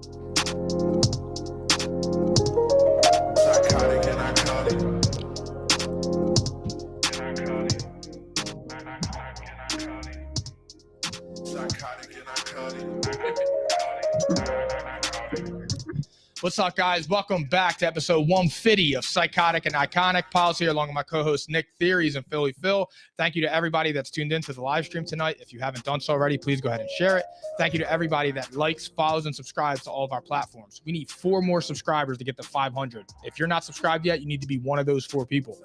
Psychotic and iconic. Psychotic and iconic. What's up, guys? Welcome back to episode 150 of Psychotic and Iconic. Paul's here along with my co-host Nick Theories and Philly Phil. Thank you to everybody that's tuned into the live stream tonight. If you haven't done so already, please go ahead and share it. Thank you to everybody that likes, follows, and subscribes to all of our platforms. We need 4 more subscribers to get to 500. If you're not subscribed yet, you need to be one of those 4 people.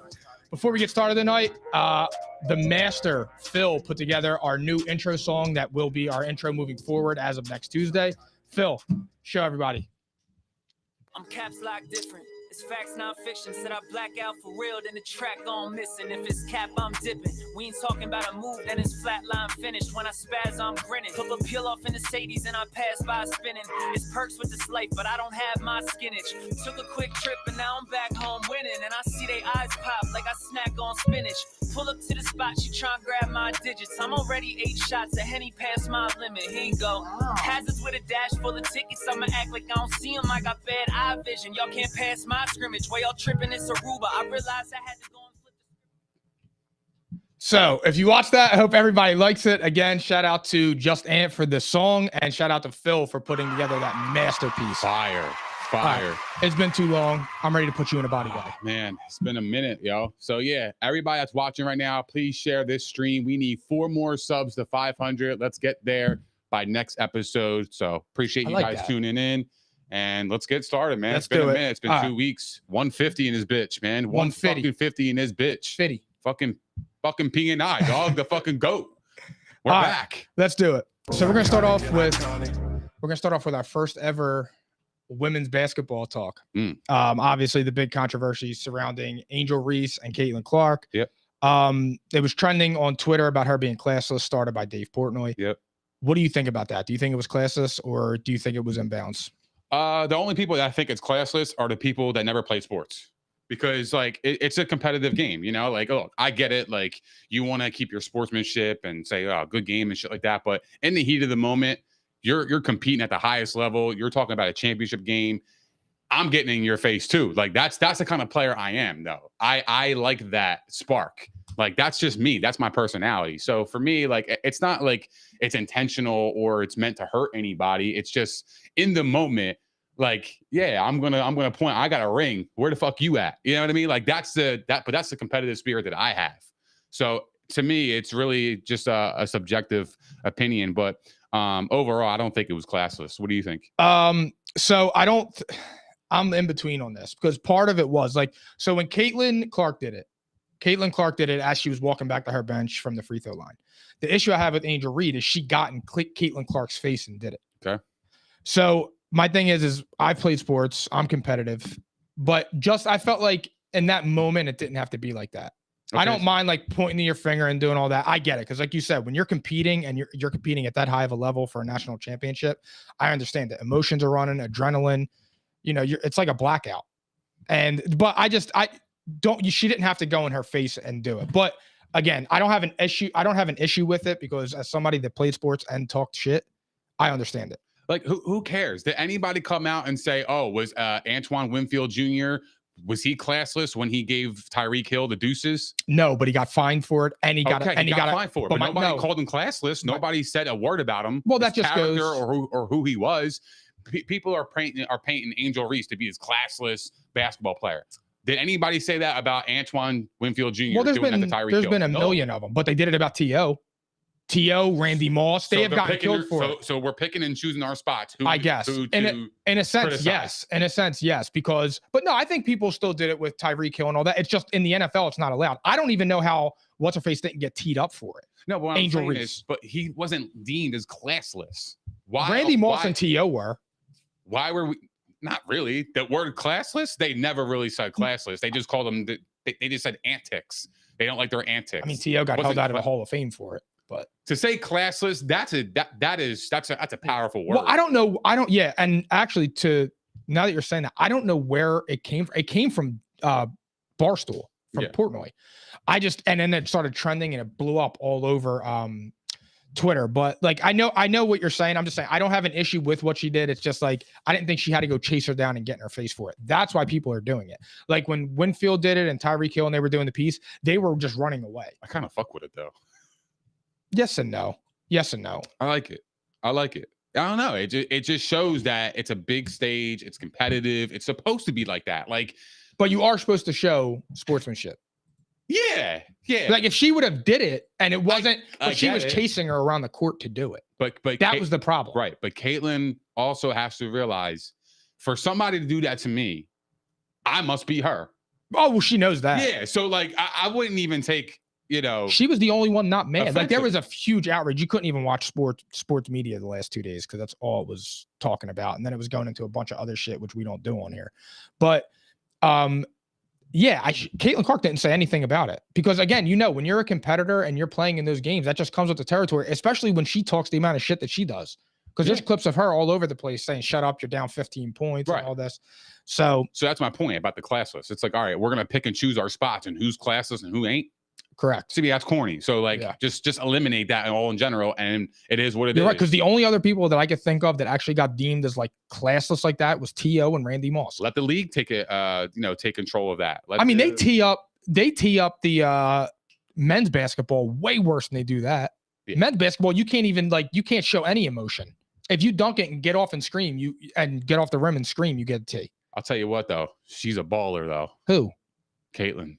Before we get started tonight, the master Phil put together our new intro song that will be our intro moving forward as of next Tuesday. Phil, show everybody. I'm caps lock different. It's facts, not fiction. Said I black out for real, then the track gone missing. If it's cap, I'm dipping. We ain't talking about a move, then it's flatline finished. When I spaz, I'm grinning. Pull a peel off in the Sadies and I pass by spinning. It's perks with this life, but I don't have my skinach. Took a quick trip and now I'm back home winning. And I see they eyes pop like I snack on spinach. Pull up to the spot, she tryna grab my digits. I'm already 8 shots, a Henny past my limit. Here you go. Hazards with a dash full of tickets. I'ma act like I don't see them. I got bad eye vision. Y'all can't pass my scrimmage. While y'all tripping, it's Aruba. I realized I had to go and flip the. So if you watch that, I hope everybody likes it. Again, shout out to Just Ant for the song, and shout out to Phil for putting together that masterpiece. Fire. Right. It's been too long. I'm ready to put you in a body bag. Man, it's been a minute, yo. So yeah, everybody that's watching right now, please share this stream. We need 4 more subs to 500. Let's get there by next episode. So appreciate you guys tuning in. And let's get started, man. It's been a minute. It's been 2 weeks. 150 in his bitch, man. 150 in his bitch. 50. Fucking P&I, dog. The fucking GOAT. We're back. Let's do it. So we're gonna start off with our first ever women's basketball talk. Obviously the big controversy surrounding Angel Reese and Caitlin Clark. Yep. It was trending on Twitter about her being classless, started by Dave Portnoy. Yep. What do you think about that? Do you think it was classless, or do you think it was inbounds? The only people that I think it's classless are the people that never played sports, because like it's a competitive game, you know, like, oh, I get it. Like you want to keep your sportsmanship and say, oh, good game and shit like that. But in the heat of the moment, you're competing at the highest level. You're talking about a championship game. I'm getting in your face too. Like that's the kind of player I am, though. I like that spark. Like that's just me. That's my personality. So for me, like it's not like it's intentional or it's meant to hurt anybody. It's just in the moment. Like, yeah, I'm gonna point. I got a ring. Where the fuck you at? You know what I mean? Like that's the competitive spirit that I have. So to me, it's really just a subjective opinion. But overall, I don't think it was classless. What do you think? So I'm in between on this, because part of it was like, so when Caitlin Clark did it as she was walking back to her bench from the free throw line. The issue I have with Angel Reese is she got in Caitlin Clark's face and did it. Okay. So my thing is I've played sports, I'm competitive, but I felt like in that moment, it didn't have to be like that. Okay. I don't mind like pointing to your finger and doing all that. I get it. Cause like you said, when you're competing and you're competing at that high of a level for a national championship, I understand that emotions are running, adrenaline, you know, it's like a blackout. But she didn't have to go in her face and do it. But again, I don't have an issue with it, because as somebody that played sports and talked shit, I understand it. Like, who cares? Did anybody come out and say, oh, was Antoine Winfield Jr., was he classless when he gave Tyreek Hill the deuces? No, but he got fined for it, and he got fined for it. But nobody called him classless. Nobody said a word about him. Well, that just goes or who he was. People are painting Angel Reese to be his classless basketball player. Did anybody say that about Antoine Winfield Jr.? Well, there's been a million of them, but they did it about T.O., Randy Moss. They have gotten killed for it. So we're picking and choosing our spots. I guess. In a sense, yes. In a sense, yes. But no, I think people still did it with Tyreek Hill and all that. It's just in the NFL, it's not allowed. I don't even know how what's-her-face didn't get teed up for it. No, but Angel Reese. But he wasn't deemed as classless. Why? Randy Moss and T.O. were. Why were we? Not really. The word classless, they never really said classless. They just called them, they just said antics. They don't like their antics. I mean, T.O. got held out of the Hall of Fame for it. But to say classless, that's a powerful word. Well, I don't know. Yeah. And actually, now that you're saying that, I don't know where it came from. It came from Barstool, from Portnoy. And then it started trending and it blew up all over Twitter, but like I know what you're saying. I'm just saying I don't have an issue with what she did. It's just like I didn't think she had to go chase her down and get in her face for it. That's why people are doing it. Like when Winfield did it and Tyreek Hill and they were doing the piece, they were just running away. I kind of fuck with it though. Yes and no. Yes and no. I like it. I don't know. It just shows that it's a big stage. It's competitive. It's supposed to be like that. Like, but you are supposed to show sportsmanship. Yeah. Like if she would have did it and it wasn't, but she was it. chasing her around the court to do it. But that was the problem, right? But Caitlyn also has to realize, for somebody to do that to me, I must be her. Oh well, she knows that. Yeah. So like, I wouldn't even take. She was the only one not mad. Offensive. Like there was a huge outrage. You couldn't even watch sports media the last 2 days because that's all it was talking about. And then it was going into a bunch of other shit, which we don't do on here. But yeah, Caitlin Clark didn't say anything about it because again, when you're a competitor and you're playing in those games, that just comes with the territory, especially when she talks the amount of shit that she does. Because there's clips of her all over the place saying, shut up, you're down 15 points and all this. So that's my point about the classless. It's like, all right, we're going to pick and choose our spots and who's classless and who ain't. Correct. See, that's corny. So like, just eliminate that all in general, and it is what it is. You're right, because the only other people that I could think of that actually got deemed as like classless like that was T.O. and Randy Moss. Let the league take it, take control of that. They tee up the men's basketball way worse than they do that. Yeah. Men's basketball, you can't show any emotion. If you dunk it and get off and scream, and get off the rim and scream, you get a T. I'll tell you what though, she's a baller though. Who? Caitlyn.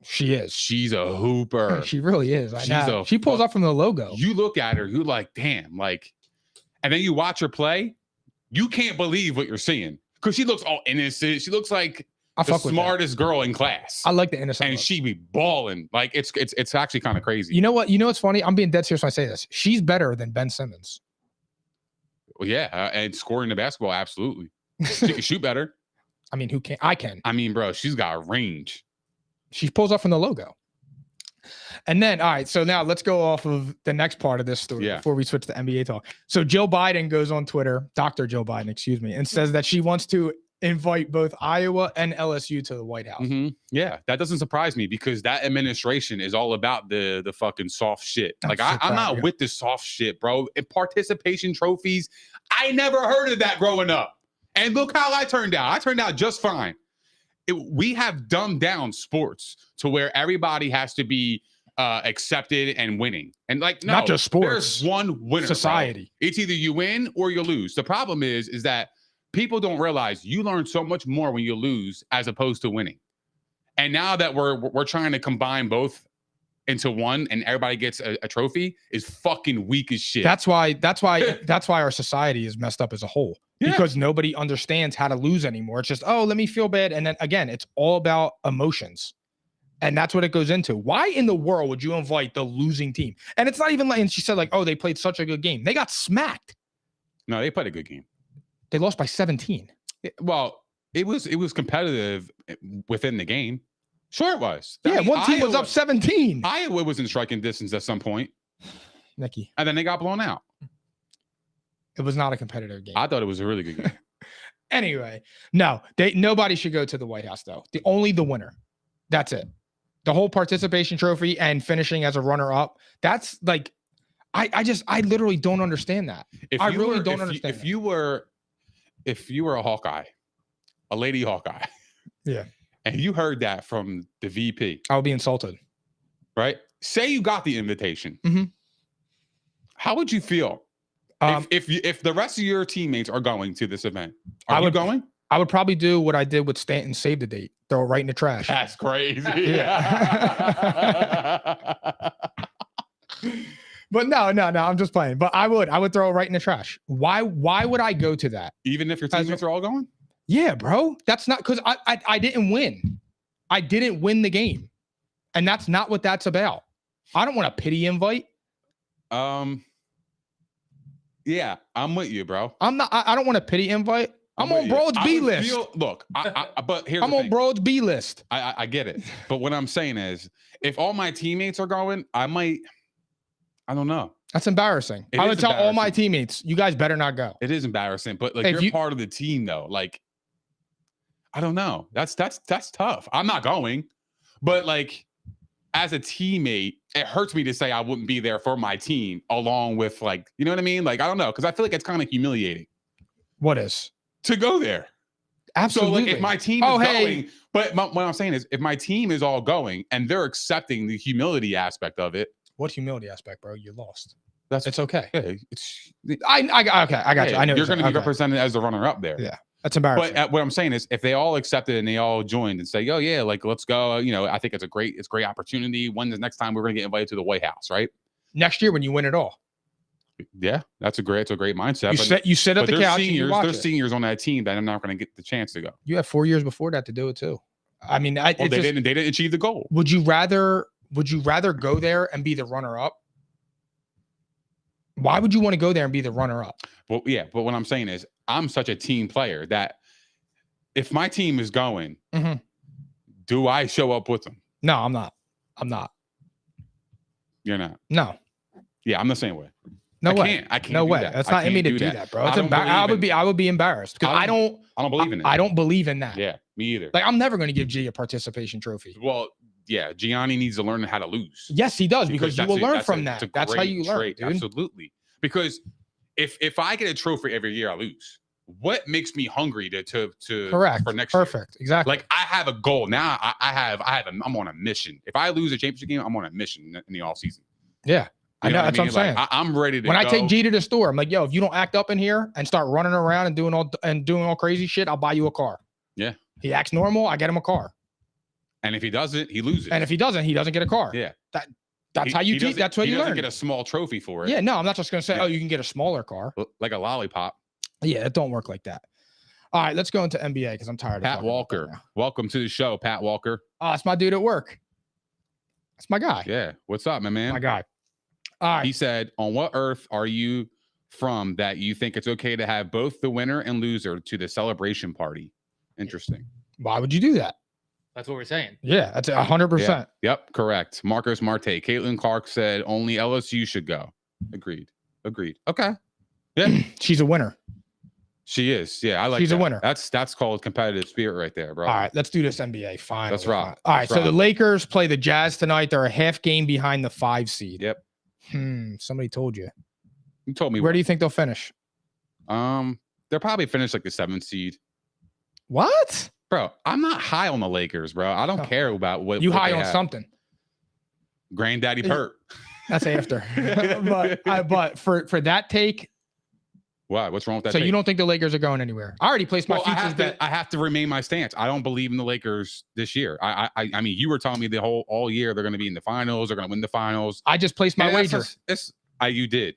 She is. She's a hooper. She really is. She pulls up from the logo. You look at her, you're like, damn, like, and then you watch her play, you can't believe what you're seeing because she looks all innocent. She looks like the smartest girl in class. I like the innocent. And she be balling. Like it's actually kind of crazy. You know what? What's funny? I'm being dead serious when I say this. She's better than Ben Simmons. Well, yeah, and scoring the basketball, absolutely. She can shoot better. I mean, who can? I can. I mean, bro, she's got range. She pulls up from the logo. And then, all right, so now let's go off of the next part of this story before we switch to NBA talk. So Joe Biden goes on Twitter, Dr. Joe Biden, excuse me, and says that she wants to invite both Iowa and LSU to the White House. Mm-hmm. Yeah, that doesn't surprise me because that administration is all about the fucking soft shit. Like I'm not with this soft shit, bro. And participation trophies, I never heard of that growing up. And look how I turned out. I turned out just fine. We have dumbed down sports to where everybody has to be accepted and winning. And like, no, not just sports. There's one winner. Society. Bro. It's either you win or you lose. The problem is that people don't realize you learn so much more when you lose as opposed to winning. And now that we're trying to combine both into one and everybody gets a trophy is fucking weak as shit. That's why our society is messed up as a whole. Yeah. Because nobody understands how to lose anymore. It's just, oh, let me feel bad. And then again, it's all about emotions. And that's what it goes into. Why in the world would you invite the losing team? And it's not even like, and she said like, oh, they played such a good game. They got smacked. No, they played a good game. They lost by 17. Well, it was competitive within the game. Sure it was. Yeah, one team was up 17. Iowa was in striking distance at some point. Nikki. And then they got blown out. It was not a competitive game. I thought it was a really good game. Anyway, nobody should go to the White House though. Only the winner. That's it. The whole participation trophy and finishing as a runner-up. That's like, I literally don't understand that. I really don't understand. If you were a Hawkeye, a lady Hawkeye, yeah, and you heard that from the VP, I would be insulted. Right? Say you got the invitation. Mm-hmm. How would you feel? If the rest of your teammates are going to this event, are you going? I would probably do what I did with Stanton, save the date, throw it right in the trash. That's crazy. Yeah. But no, I'm just playing. But I would throw it right in the trash. Why would I go to that? Even if your teammates are all going? Yeah, bro. That's not because I didn't win. I didn't win the game. And that's not what that's about. I don't want a pity invite. Yeah, I'm with you, bro. I don't want a pity invite. I'm on Broad's B list. But here's I'm on Broad's B list. I get it. But what I'm saying is, if all my teammates are going, I don't know. That's embarrassing. I would tell all my teammates, you guys better not go. It is embarrassing, but like you're part of the team though. Like, I don't know. That's tough. I'm not going, but like, as a teammate, it hurts me to say I wouldn't be there for my team along with like, you know what I mean? Like, I don't know. Cause I feel like it's kind of humiliating What is? to go there. Absolutely. So like if my team is going, but what I'm saying is if my team is all going and they're accepting the humility aspect of it. What humility aspect, bro? You lost. It's okay. Yeah, okay. I got you. I know you're going to be okay. represented as the runner up there. Yeah. That's embarrassing. But what I'm saying is if they all accepted and they all joined and say, oh yeah, like let's go, you know, I think it's a great opportunity. When the next time we're going to get invited to the White House, right? Next year when you win it all. Yeah, it's a great mindset. You sit at the couch. There's seniors on that team that I'm not going to get the chance to go. You have 4 years before that to do it too. I mean, they didn't achieve the goal. Would you rather go there and be the runner up? Why would you want to go there and be the runner up? Well, yeah, but what I'm saying is I'm such a team player that if my team is going, do I show up with them? No, I'm not. You're not. No. Yeah, I'm the same way. No way. I can't. No do way. That. That's not in me to do that, bro. It's I would be embarrassed because I don't believe in it. I don't believe in that. Yeah, me either. Like I'm never going to give G a participation trophy. Well, yeah, Gianni needs to learn how to lose. Yes, he does because you will learn from that. That's how you learn, dude. Absolutely. Because if I get a trophy every year, I lose. What makes me hungry to correct for next perfect year? Exactly. Like I have a goal now. I'm on a mission. If I lose a championship game, I'm on a mission in the off season. Yeah. I know. That's what I'm saying. Like, I'm ready to. When I take G to the store, I'm like, yo, if you don't act up in here and start running around and doing all crazy shit, I'll buy you a car. Yeah. He acts normal, I get him a car. And if he doesn't, he loses. And if he doesn't get a car. Yeah. That's how you teach. That's what you learn. He doesn't get a small trophy for it. Yeah. No, I'm not just gonna say, oh, you can get a smaller car, like a lollipop. Yeah, it don't work like that. All right, let's go into NBA because I'm tired. Pat Walker, welcome to the show, Pat Walker. Oh, it's my dude at work. That's my guy. Yeah. What's up, my man? My guy. All right. He said, on what earth are you from that you think it's okay to have both the winner and loser to the celebration party? Interesting. Why would you do that? That's what we're saying. Yeah, that's 100%. Yep, correct. Marcus Marte. Caitlin Clark said only LSU should go. Agreed. Okay. Yeah. She's a winner. She is. Yeah, I like She's that. a winner. That's called competitive spirit right there, bro. All right, let's do this NBA. Fine. That's right. All right, so the Lakers play the Jazz tonight. They're a half game behind the 5 seed. Yep. Somebody told you. You told me. Where do you think they'll finish? They'll probably finish like the 7th seed. What? Bro, I'm not high on the Lakers, bro. I don't care about what you what high they on have. something. Granddaddy Pert. That's after. but for that take. Why? What's wrong with that? So you don't think the Lakers are going anywhere? I already placed my futures bet. I have to remain my stance. I don't believe in the Lakers this year. I mean, you were telling me the all year they're going to be in the finals. They're going to win the finals. I just placed my wager. You did.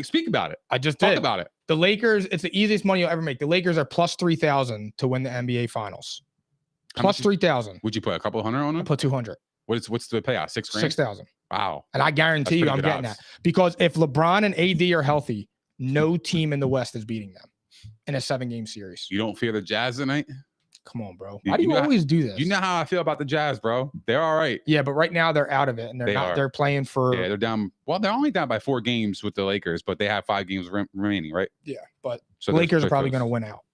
Speak about it. I just talk about it. The Lakers. It's the easiest money you'll ever make. The Lakers are plus 3,000 to win the NBA Finals. Plus 3,000. Would you put a couple $100 on them? I put 200. What's the payout? $6,000. 6,000. Wow. And I guarantee you, I'm getting that because if LeBron and AD are healthy, no team in the West is beating them in a 7-game series. You don't fear the Jazz tonight? Come on, bro. Why do you always do this? You know how I feel about the Jazz, bro. They're all right. Yeah, but right now they're out of it and they're playing for. Yeah, they're down. Well, they're only down by 4 games with the Lakers, but they have 5 games remaining, right? Yeah, but the Lakers are probably going to win out.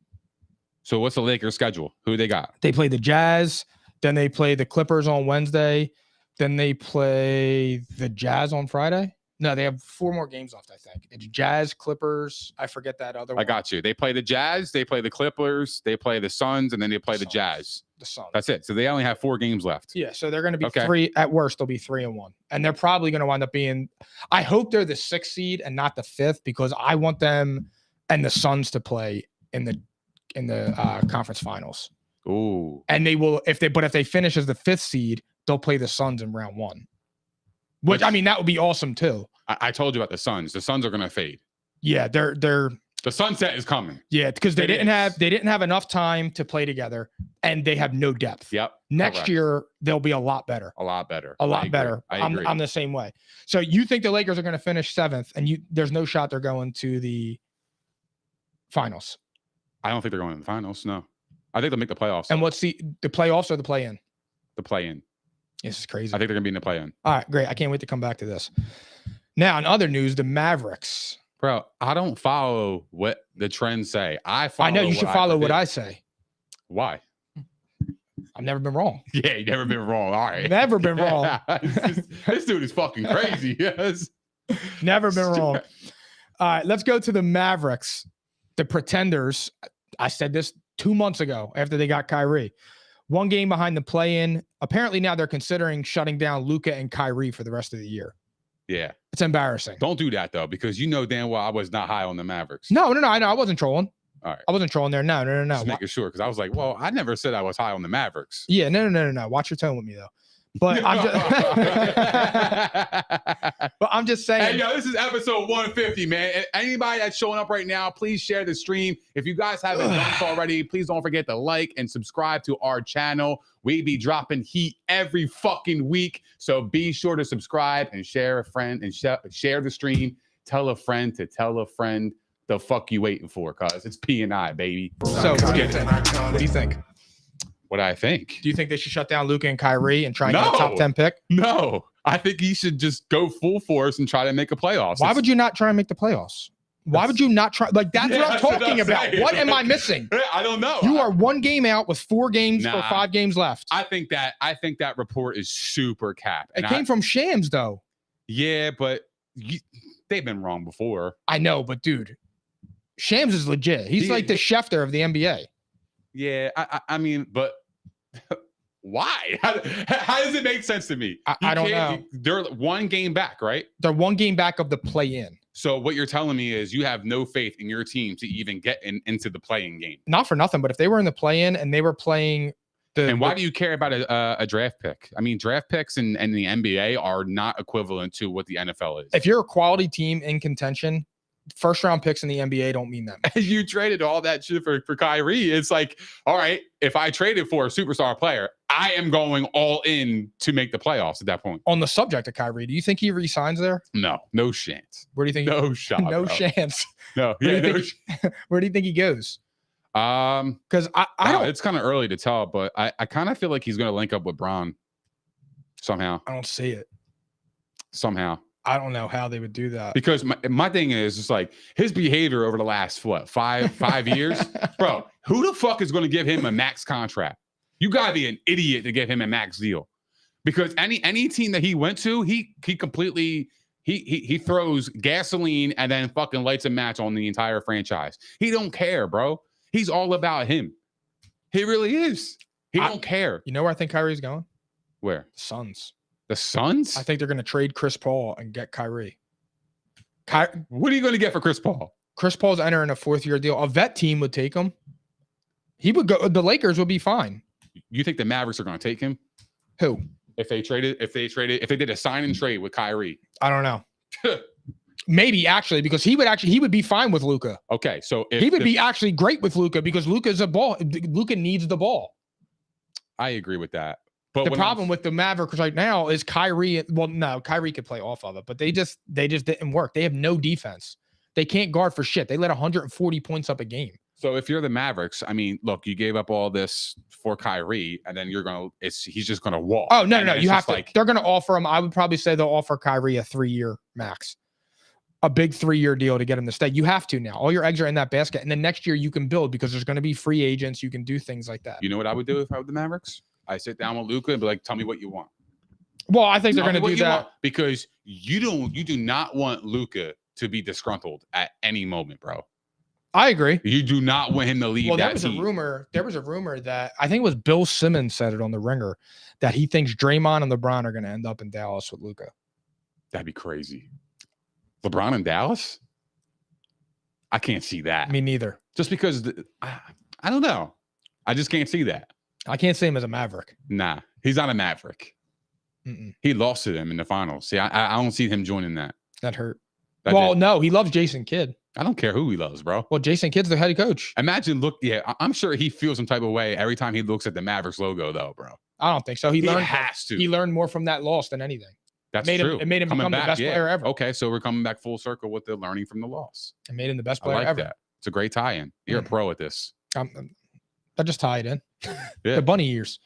So what's the Lakers schedule? Who they got? They play the Jazz, then they play the Clippers on Wednesday, then they play the Jazz on Friday. No, they have 4 more games left, I think. It's Jazz, Clippers. I forget that other one. I got you. They play the Jazz, they play the Clippers, they play the Suns, and then they play the Jazz. The Suns. That's it. So they only have 4 games left. Yeah, so they're going to be 3 at worst. They'll be 3-1, and they're probably going to wind up being. I hope they're the 6th seed and not the 5th because I want them and the Suns to play in the conference finals. Ooh. And they will if they finish as the 5th seed, they'll play the Suns in round 1. Which I mean, that would be awesome too. I told you about the Suns. The Suns are going to fade. Yeah, they're the sunset is coming. Yeah, because they didn't have enough time to play together, and they have no depth. Yep. Next year they'll be a lot better. A lot better. I agree. I'm the same way. So you think the Lakers are going to finish 7th, and there's no shot they're going to the finals. I don't think they're going to the finals. No, I think they'll make the playoffs. And what's the playoffs or the play-in? The play-in. This is crazy. I think they're going to be in the play-in. All right, great. I can't wait to come back to this. Now, in other news, the Mavericks. Bro, I don't follow what the trends say. I know you should follow what I say. Why? I've never been wrong. Yeah, you never been wrong. All right. Never been wrong. This dude is fucking crazy. Yes. Never been wrong. All right, let's go to the Mavericks, the pretenders. I said this 2 months ago after they got Kyrie. 1 game behind the play-in. Apparently now they're considering shutting down Luka and Kyrie for the rest of the year. Yeah. It's embarrassing. Don't do that, though, because you know damn well I was not high on the Mavericks. No. I know. I wasn't trolling. All right. I wasn't trolling there. No. Just making sure, because I was like, well, I never said I was high on the Mavericks. Yeah, no. Watch your tone with me, though. But I'm just saying. Hey, yo, this is episode 150, man. And anybody that's showing up right now, please share the stream. If you guys haven't done so already, please don't forget to like and subscribe to our channel. We be dropping heat every fucking week. So be sure to subscribe and share a friend and share the stream. Tell a friend to tell a friend. The fuck you waiting for? Cause it's P&I, baby. So what do you think? What do you think? What I think? Do you think they should shut down Luka and Kyrie and try and get a No. top 10 pick? No, I think he should just go full force and try to make a playoffs. Why would you not try and make the playoffs? Why would you not try? Like, that's what I'm that's what talking I'm about. saying. What am I missing? I don't know. You are 1 game out with 4 games or Nah. 5 games left. I think that report is super cap. It came from Shams, though. Yeah, but they've been wrong before. I know, but dude, Shams is legit. He's like the Schefter of the NBA. Yeah, I mean, but why? How does it make sense to me? I don't know. They're 1 game back, right? They're 1 game back of the play-in. So what you're telling me is you have no faith in your team to even get into the playing game. Not for nothing, but if they were in the play-in and they were playing And why do you care about a draft pick? I mean, draft picks in the NBA are not equivalent to what the NFL is. If you're a quality team in contention, first-round picks in the NBA don't mean that much. You traded all that shit for Kyrie. It's like, all right, if I traded for a superstar player, I am going all in to make the playoffs at that point. On the subject of Kyrie, do you think he resigns there? No chance. Where do you think? No shot. No bro. chance. No. Where Yeah, do you no think where do you think he goes? Because I don't. It's kind of early to tell, but I kind of feel like he's going to link up with Braun somehow. I don't see it. Somehow. I don't know how they would do that. Because my thing is, it's like his behavior over the last, five years? Bro, who the fuck is going to give him a max contract? You got to be an idiot to give him a max deal. Because any team that he went to, he completely he throws gasoline and then fucking lights a match on the entire franchise. He don't care, bro. He's all about him. He really is. He don't care. You know where I think Kyrie's going? Where? Suns. The Suns? I think they're going to trade Chris Paul and get Kyrie. What are you going to get for Chris Paul? Chris Paul's entering a 4th-year deal. A vet team would take him. He would go. The Lakers would be fine. You think the Mavericks are going to take him? Who? If they did a sign and trade with Kyrie. I don't know. Maybe actually, because he would be fine with Luka. Okay, so if He would be actually great with Luka because Luka's a ball. Luka needs the ball. I agree with that. But The problem with the Mavericks right now is Kyrie. Well, no, Kyrie could play off of it, but they just didn't work. They have no defense. They can't guard for shit. They let 140 points up a game. So if you're the Mavericks, I mean, look, you gave up all this for Kyrie, and then he's just gonna walk. Oh no. It's You have just to. They're gonna offer him. I would probably say they'll offer Kyrie a 3-year max, a big 3-year deal to get him to stay. You have to now. All your eggs are in that basket, and then next year you can build because there's going to be free agents. You can do things like that. You know what I would do if I were the Mavericks? I sit down with Luka and be like, "Tell me what you want." Well, I think they're going to do that because you do not want Luka to be disgruntled at any moment, bro. I agree. You do not want him to leave. Well, that there was team. a rumor. There was a rumor that I think it was Bill Simmons said it on the Ringer that he thinks Draymond and LeBron are going to end up in Dallas with Luka. That'd be crazy. LeBron in Dallas? I can't see that. Me neither. Just because I don't know. I just can't see that. I can't see him as a Maverick. Nah, he's not a Maverick. Mm-mm. He lost to them in the finals. See, I don't see him joining that. That hurt. That's Well, it. no, he loves Jason Kidd. I don't care who he loves, bro. Well, Jason Kidd's the head coach. Imagine I'm sure he feels some type of way every time he looks at the Mavericks logo, though, bro. I don't think so. He has to. He learned more from that loss than anything. That's true. It made him Coming become the best player ever. Okay, so we're coming back full circle with the learning from the loss. It made him the best I player like ever. that. It's a great tie-in. You're a pro at this. I just tied in. Yeah. The bunny ears.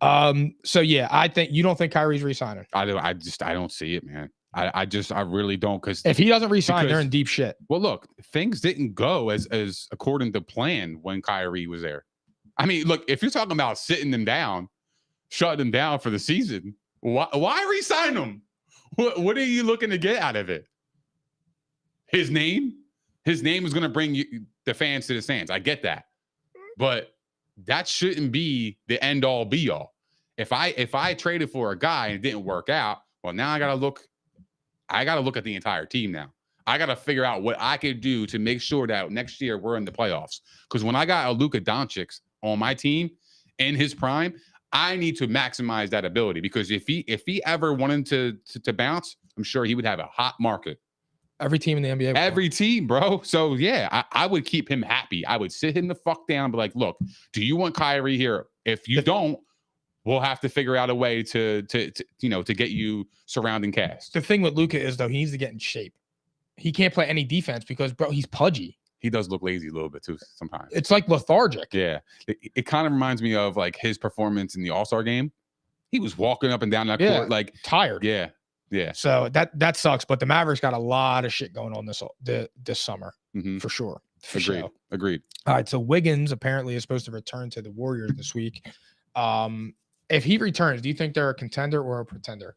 So yeah, I think you don't think Kyrie's resigning. I don't see it, man. I really don't, because If he doesn't resign, they're in deep shit. well, look, things didn't go as according to plan when Kyrie was there. I mean, look, if you're talking about sitting them down, shutting them down for the season, why re-sign them? What are you looking to get out of it? His name is going to bring the fans to the stands. I get that, but that shouldn't be the end all be all. If I traded for a guy and it didn't work out, well, now I gotta look at the entire team now. I gotta figure out what I could do to make sure that next year we're in the playoffs. Because when I got a Luka Doncic on my team in his prime, I need to maximize that ability. Because if he ever wanted to bounce, I'm sure he would have a hot market. Every team in the NBA. Every team, bro. So yeah, I would keep him happy. I would sit him the fuck down and be like, look, do you want Kyrie here? If you don't, we'll have to figure out a way to get you surrounding cast. The thing with Luka is, though, he needs to get in shape. He can't play any defense because, bro, he's pudgy. He does look lazy a little bit too sometimes. It's like lethargic. Yeah. It kind of reminds me of like his performance in the All-Star game. He was walking up and down that court like tired. Yeah. Yeah. So that sucks. But the Mavericks got a lot of shit going on this summer for sure. Agreed. All right. So Wiggins apparently is supposed to return to the Warriors this week. If he returns, do you think they're a contender or a pretender?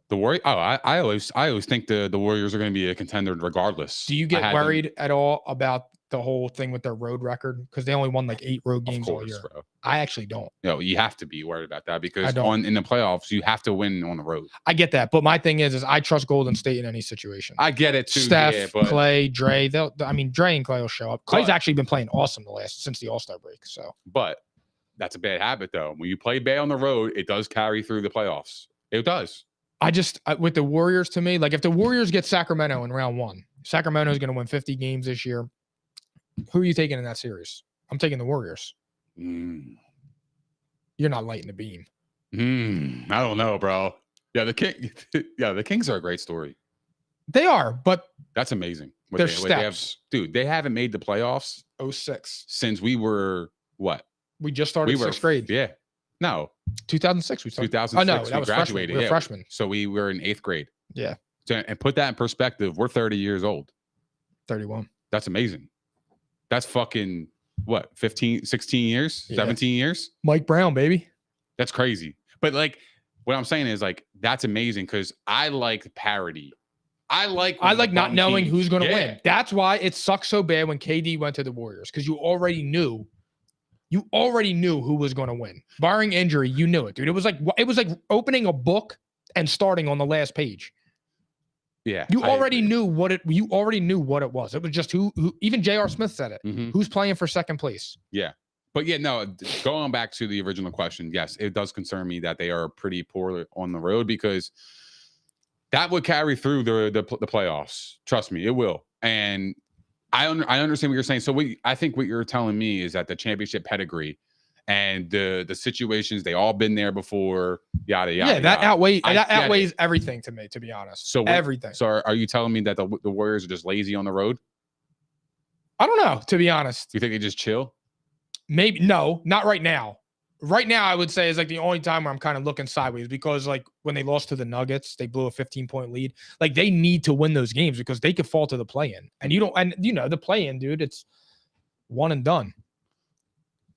The Warriors. Oh, I always think the Warriors are going to be a contender regardless. Do you get worried at all about the whole thing with their road record? Because they only won like 8 road games all year. Bro. I actually don't. No, you have to be worried about that because in the playoffs you have to win on the road. I get that, but my thing is I trust Golden State in any situation. I get it too. Steph, Clay, Dre. Dre and Clay will show up. Clay's actually been playing awesome since the All-Star break. So, but that's a bad habit though. When you play bad on the road, it does carry through the playoffs. It does. With the Warriors, to me, like if the Warriors get Sacramento in round 1, Sacramento is going to win 50 games this year. Who are you taking in that series? I'm taking the Warriors. You're not lighting the beam. I don't know, bro. Yeah, the Kings are a great story. They are, but that's amazing. They're steps. They haven't made the playoffs 06 since we were what? We just started 6th grade. Yeah. No. 2006. We started. 2006. Oh, no, that was graduated. We were freshmen. So we were in 8th grade. Yeah. So, and put that in perspective, we're 30 years old. 31. That's amazing. That's fucking what? 15, 16 years, 17 years. Mike Brown, baby. That's crazy. But like, what I'm saying is like, that's amazing because I like parity. I like not knowing who's going to win. That's why it sucks so bad when KD went to the Warriors because you already knew who was going to win. Barring injury, you knew it, dude. It was like opening a book and starting on the last page. Yeah. You already knew what it was. It was just who even J.R. Smith said it. Who's playing for second place? Yeah. But yeah, no, going back to the original question, yes, it does concern me that they are pretty poor on the road because that would carry through the playoffs. Trust me, it will. And I understand what you're saying. So I think what you're telling me is that the championship pedigree and the situations, they all been there before, yada yada. Yeah, that outweighs everything to me, to be honest. So everything. So are you telling me that the Warriors are just lazy on the road? I don't know, to be honest. You think they just chill? Maybe no, not right now. Right now, I would say is like the only time where I'm kind of looking sideways because like when they lost to the Nuggets, they blew a 15-point lead. Like they need to win those games because they could fall to the play-in. And the play-in, dude, it's one and done.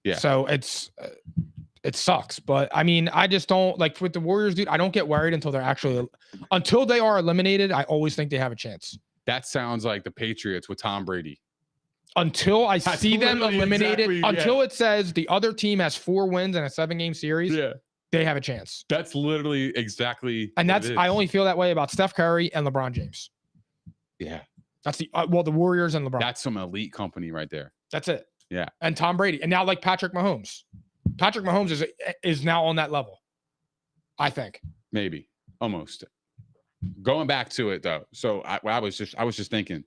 Yeah. So it sucks. But I mean, I just don't like with the Warriors, dude. I don't get worried until they are eliminated. I always think they have a chance. That sounds like the Patriots with Tom Brady. Until I see them eliminated, until it says the other team has 4 wins in a 7-game series, they have a chance. That's literally exactly. And I only feel that way about Steph Curry and LeBron James. Yeah. That's the Warriors and LeBron. That's some elite company right there. That's it. Yeah. And Tom Brady. And now like Patrick Mahomes. Patrick Mahomes is now on that level. I think. Maybe. Almost. Going back to it though. So I was just thinking,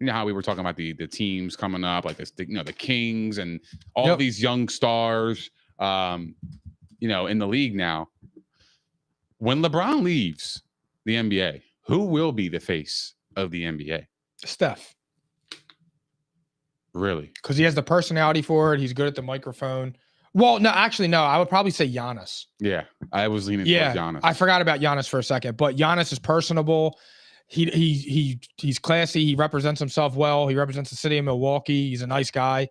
you know how we were talking about the teams coming up, like this, the Kings and all these young stars, in the league now. When LeBron leaves the NBA, who will be the face of the NBA? Steph. Really? Because he has the personality for it. He's good at the microphone. Well, no, actually, no. I would probably say Giannis. Yeah, I was leaning towards Giannis. I forgot about Giannis for a second, but Giannis is personable. He's classy. He represents himself well. He represents the city of Milwaukee. He's a nice guy.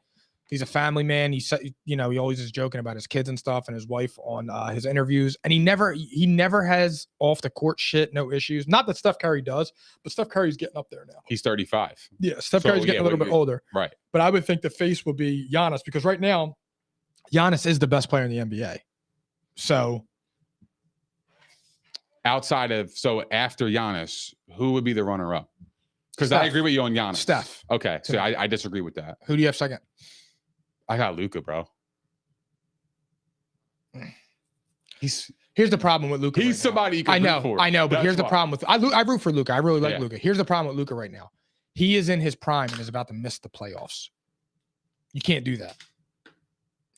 He's a family man. He said, he always is joking about his kids and stuff and his wife on his interviews. And he never has off the court shit, no issues. Not that Steph Curry does, but Steph Curry's getting up there now. He's 35. Yeah, Steph Curry's getting a little bit older. Right. But I would think the face would be Giannis because right now, Giannis is the best player in the NBA. So after Giannis, who would be the runner-up? Because I agree with you on Giannis. Steph. Okay, so I disagree with that. Who do you have second? I got Luka, bro. Here's the problem with Luka. He's somebody you can root for. I know, but That's here's the why. problem with I root for Luka. I really like Luka. Here's the problem with Luka right now. He is in his prime and is about to miss the playoffs. You can't do that.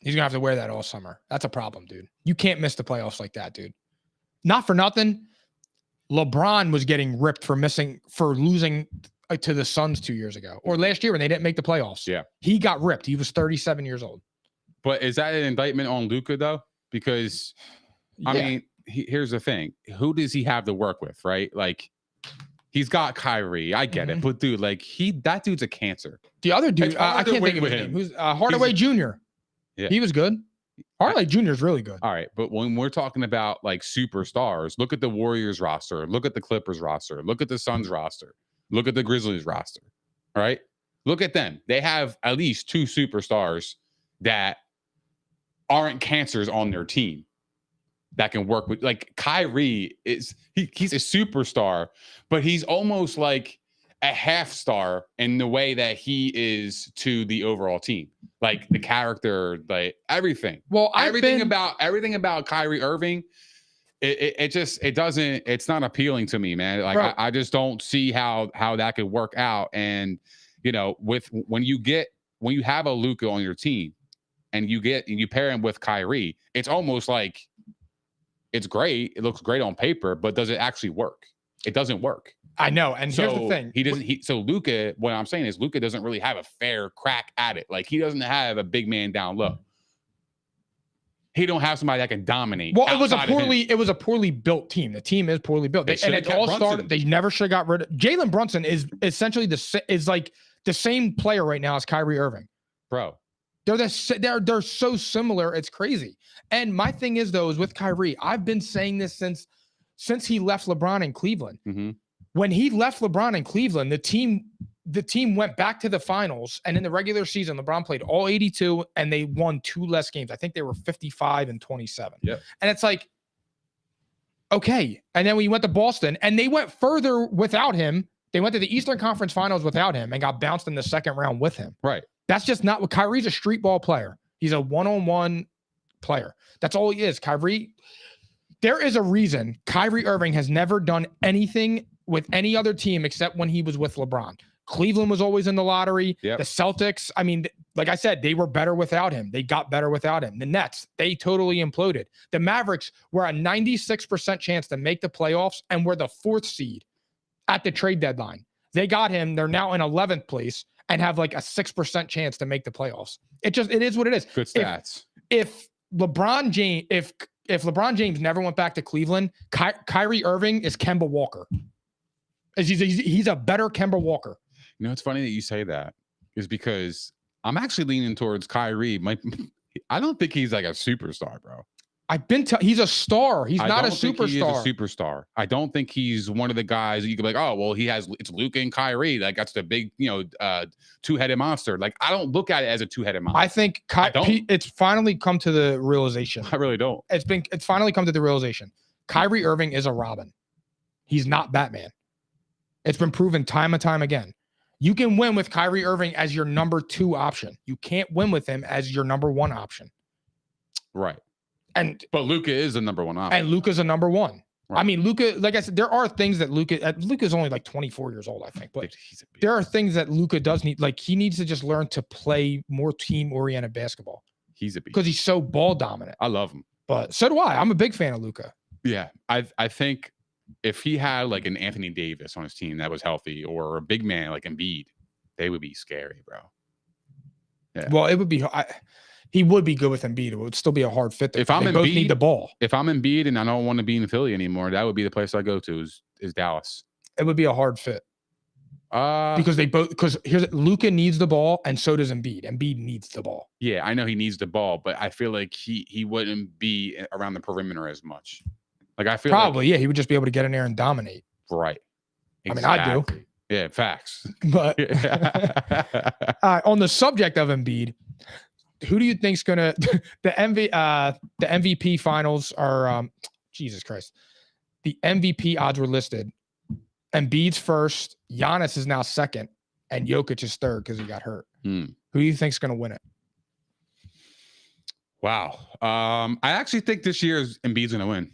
He's gonna have to wear that all summer. That's a problem, dude. You can't miss the playoffs like that, dude. Not for nothing. LeBron was getting ripped for losing to the Suns 2 years ago or last year when they didn't make the playoffs. Yeah. He got ripped. He was 37 years old. But is that an indictment on Luka though? Because I mean, here's the thing. Who does he have to work with, right? Like he's got Kyrie. I get it. But dude, like that dude's a cancer. The other dude, It's hard I to can't think win of his with name. him. Who's Hardaway Jr. Yeah. He was good. Hardaway Jr. is really good. All right, but when we're talking about like superstars, look at the Warriors roster, look at the Clippers roster, look at the Suns roster, look at the Grizzlies roster. All right, look at them. They have at least two superstars that aren't cancers on their team that can work with. Like Kyrie he's a superstar, but he's almost like a half star in the way that he is to the overall team, like the character, like everything. Well, everything about Kyrie Irving, it's not appealing to me, man. Like I just don't see how that could work out. And when you have a Luka on your team, and you pair him with Kyrie, it's almost like it's great. It looks great on paper, but does it actually work? It doesn't work. I know. And here's the thing. So Luka, what I'm saying is Luka doesn't really have a fair crack at it. Like he doesn't have a big man down low. He don't have somebody that can dominate. Well, it was a poorly built team. The team is poorly built. And it all started. They never should have got rid of Jalen Brunson is essentially like the same player right now as Kyrie Irving. Bro. They're so similar. It's crazy. And my thing is though, is with Kyrie, I've been saying this since he left LeBron in Cleveland. Mm-hmm. When he left LeBron in Cleveland, the team went back to the finals, and in the regular season, LeBron played all 82, and they won 2 less games. I think they were 55 and 27. Yep. And it's like, okay. And then we went to Boston, and they went further without him. They went to the Eastern Conference Finals without him and got bounced in the second round with him. Right. That's just not what Kyrie's a street ball player. He's a one-on-one player. That's all he is. Kyrie, there is a reason Kyrie Irving has never done anything with any other team except when he was with LeBron. Cleveland was always in the lottery. Yep. The Celtics, I mean, like I said, they were better without him. They got better without him. The Nets, they totally imploded. The Mavericks were a 96% chance to make the playoffs and were the 4th seed at the trade deadline. They got him. They're now in 11th place and have like a 6% chance to make the playoffs. It is what it is. Good stats. If LeBron James, if LeBron James never went back to Cleveland, Kyrie Irving is Kemba Walker. He's a better Kemba Walker. You know, it's funny that you say that is because I'm actually leaning towards Kyrie. I don't think he's like a superstar, bro. He's a star. He's not a superstar. He is a superstar. I don't think he's one of the guys that you could be like, oh, well, it's Luka and Kyrie. Like that's the big, two-headed monster. Like I don't look at it as a two-headed monster. I think it's finally come to the realization. I really don't. It's finally come to the realization. Kyrie Irving is a Robin. He's not Batman. It's been proven time and time again. You can win with Kyrie Irving as your number 2 option. You can't win with him as your number 1 option. Right. But Luka is the number 1 option. And Luka's a number 1. Right. I mean, Luka, like I said, there are things that Luka's only like 24 years old, I think. But there are things that Luka does need. Like he needs to just learn to play more team-oriented basketball. He's a beast. Because he's so ball dominant. I love him. But so do I. I'm a big fan of Luka. Yeah. I think if he had like an Anthony Davis on his team that was healthy or a big man like Embiid, they would be scary, bro. Yeah. Well, it would be. He would be good with Embiid. It would still be a hard fit. If I'm Embiid, both need the ball. If I'm Embiid and I don't want to be in Philly anymore, that would be the place I go to is Dallas. It would be a hard fit. Because Luka needs the ball and so does Embiid. Embiid needs the ball. Yeah, I know he needs the ball, but I feel like he wouldn't be around the perimeter as much. Like I feel Probably, yeah, he would just be able to get in there and dominate. Right. Exactly. I mean, I do. Yeah, facts. But on the subject of Embiid, who do you think's gonna the MVP finals are? Jesus Christ, the MVP odds were listed. Embiid's first, Giannis is now second, and Jokic is third because he got hurt. Who do you think's gonna win it? Wow. I actually think this year Embiid's gonna win.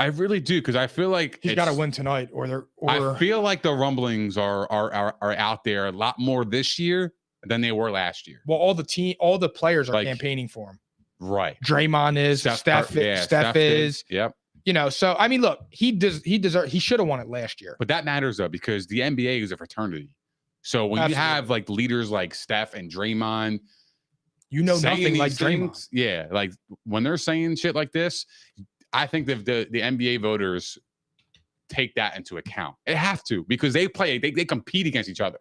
I really do, because I feel like he's got to win tonight, I feel like the rumblings are out there a lot more this year than they were last year. Well, all the players are campaigning for him. Right. Draymond is, Steph is. Yep. You know, so I mean, look, he should have won it last year. But that matters though, because the NBA is a fraternity. So when you have like leaders like Steph and Draymond, you know, nothing like Draymond. Yeah, like when they're saying shit like this, I think the NBA voters take that into account. They have to, because they compete against each other.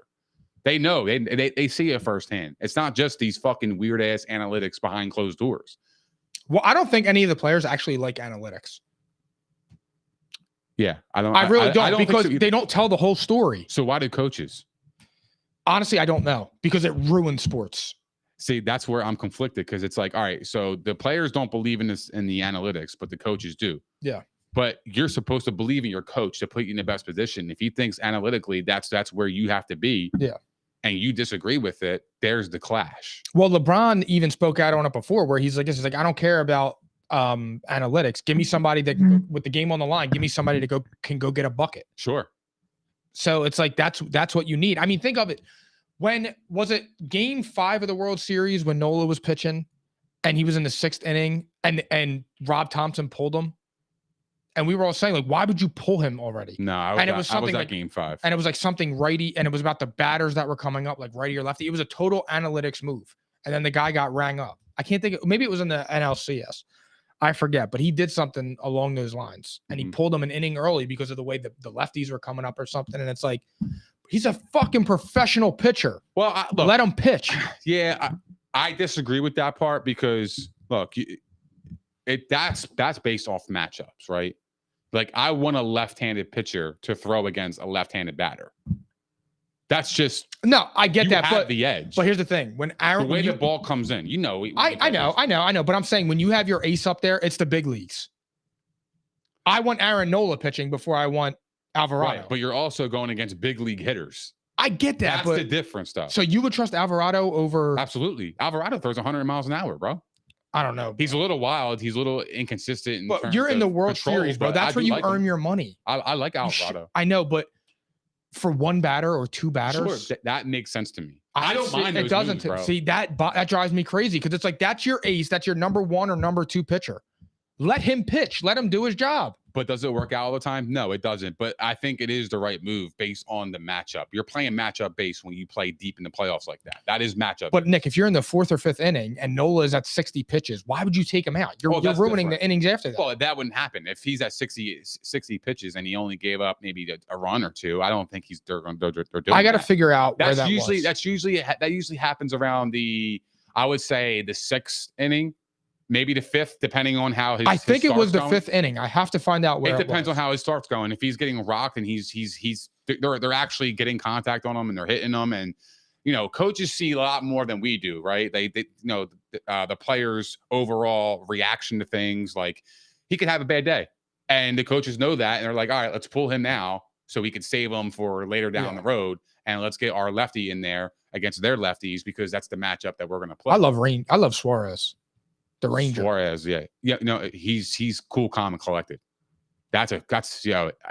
They know, they see it firsthand. It's not just these fucking weird ass analytics behind closed doors. Well, I don't think any of the players actually like analytics. Yeah, I really don't because they don't tell the whole story. So why do coaches? Honestly, I don't know, because it ruins sports. See, that's where I'm conflicted, because it's like, all right, so the players don't believe in this in the analytics, but the coaches do. Yeah. But you're supposed to believe in your coach to put you in the best position. If he thinks analytically that's where you have to be, yeah, and you disagree with it, there's the clash. Well, LeBron even spoke out on it before, where he's like, I don't care about analytics. Give me somebody that with the game on the line, give me somebody to can go get a bucket. Sure. So it's like that's what you need. I mean, think of it. When was it game 5 of the World Series when Nola was pitching and he was in the 6th inning and Rob Thompson pulled him? And we were all saying, like, why would you pull him already? No, I was like game 5. And it was like something righty, and it was about the batters that were coming up, like righty or lefty. It was a total analytics move. And then the guy got rang up. I can't think maybe it was in the NLCS. I forget, but he did something along those lines. And he pulled him an inning early because of the way the lefties were coming up or something. And it's like, he's a fucking professional pitcher. Well, look, let him pitch. Yeah, I disagree with that part, because look, that's based off matchups, right? Like, I want a left-handed pitcher to throw against a left-handed batter. That's just I get that, but the edge. But here's the thing: the ball comes in, I know, but I'm saying when you have your ace up there, it's the big leagues. I want Aaron Nola pitching before I want Alvarado. Right, but you're also going against big league hitters. I get that. That's the difference, though. So you would trust Alvarado over? Absolutely. Alvarado throws 100 miles an hour, bro. I don't know. Bro. He's a little wild. He's a little inconsistent. But you're in the World Series, bro. That's where you earn your money. I like Alvarado. I know, but for one batter or two batters, sure, that makes sense to me. I don't mind. It doesn't. Moves, see that drives me crazy, because it's like that's your ace. That's your number 1 or number 2 pitcher. Let him pitch. Let him do his job. But does it work out all the time? No, it doesn't. But I think it is the right move based on the matchup. You're playing matchup based when you play deep in the playoffs like that. That is matchup. But Nick, if you're in the 4th or 5th inning and Nola is at 60 pitches, why would you take him out? You're ruining the innings after that. Well, that wouldn't happen. If he's at 60 pitches and he only gave up maybe a run or 2, I don't think they're doing I got to figure out that's where that usually was. That usually happens around I would say the 6th inning. Maybe the 5th, depending on how his. I think it was the going. 5th inning. I have to find out where it depends on how his start's going. If he's getting rocked and they're actually getting contact on him and they're hitting them, and coaches see a lot more than we do, right? They the players' overall reaction to things. Like, he could have a bad day, and the coaches know that, and they're like, all right, let's pull him now so we can save him for later down the road, and let's get our lefty in there against their lefties, because that's the matchup that we're going to play. I love Suarez. The Ranger. Suarez, yeah. He's cool, calm, and collected.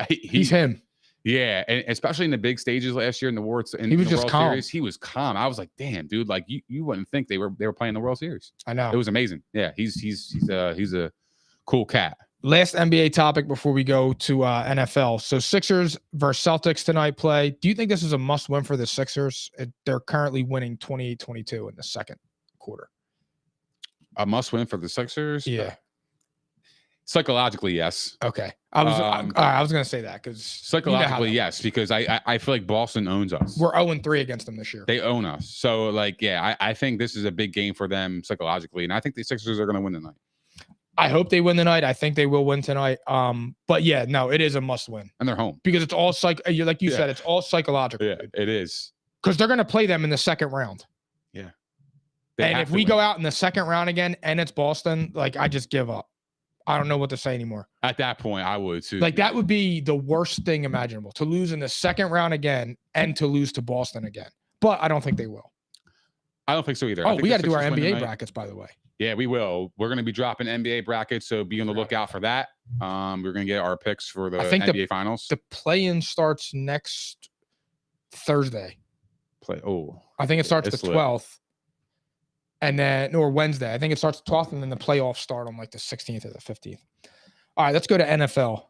He's him. Yeah, and especially in the big stages last year in the World Series, he was calm. I was like, damn, dude, like you wouldn't think they were playing the World Series. I know. It was amazing. Yeah, he's a cool cat. Last NBA topic before we go to NFL. So Sixers versus Celtics tonight play. Do you think this is a must-win for the Sixers? They're currently winning 28-22 in the second quarter. A must win for the Sixers. Yeah. Psychologically, yes. Okay. I was going to say that because Psychologically, yes, because I feel like Boston owns us. We're 0-3 against them this year. They own us. So, like, yeah, I think this is a big game for them psychologically, and I think the Sixers are going to win tonight. I hope they win tonight. I think they will win tonight. But yeah, no, it is a must win. And they're home. Because it's all like you said, it's all psychological. Yeah, it is. Because they're going to play them in the second round. Yeah. And if we go out in the second round again and it's Boston, like, I just give up. I don't know what to say anymore. At that point, I would too. Like, that would be the worst thing imaginable, to lose in the second round again and to lose to Boston again. But I don't think they will. I don't think so either. Oh, we got to do our NBA brackets, by the way. Yeah, we will. We're going to be dropping NBA brackets, so be on the lookout for that. We're going to get our picks for the NBA Finals. The play-in starts next Thursday. I think it starts the 12th. And then, or Wednesday. I think it starts the 12th, and then the playoffs start on like the 16th or the 15th. All right, let's go to NFL.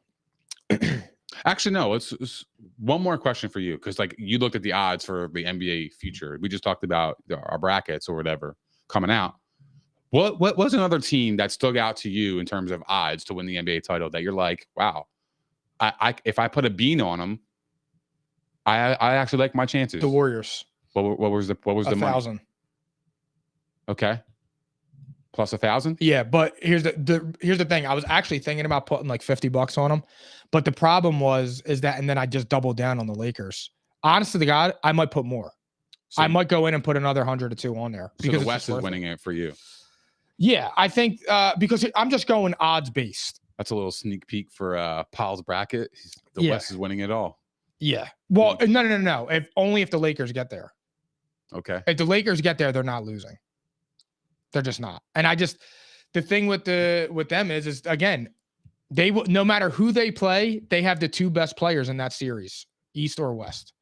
Actually, no. Let's one more question for you, because like you looked at the odds for the NBA future. We just talked about our brackets or whatever coming out. What was another team that stuck out to you in terms of odds to win the NBA title that you're like, wow, I if I put a bean on them, I actually like my chances. The Warriors. What was the 1,000. Okay. Plus 1,000? Yeah, but here's the thing. I was actually thinking about putting like $50 on them, but the problem is that, and then I just doubled down on the Lakers. Honestly to God, I might put more. So I might go in and put another 100 or 2 on there. So the West is winning it for you. Yeah, I think because I'm just going odds based. That's a little sneak peek for Paul's bracket. The West is winning it all. Yeah. Well, no. If the Lakers get there. Okay. If the Lakers get there, they're not losing. They're just not. And the thing with them is again, they will, no matter who they play, they have the 2 best players in that series, East or West.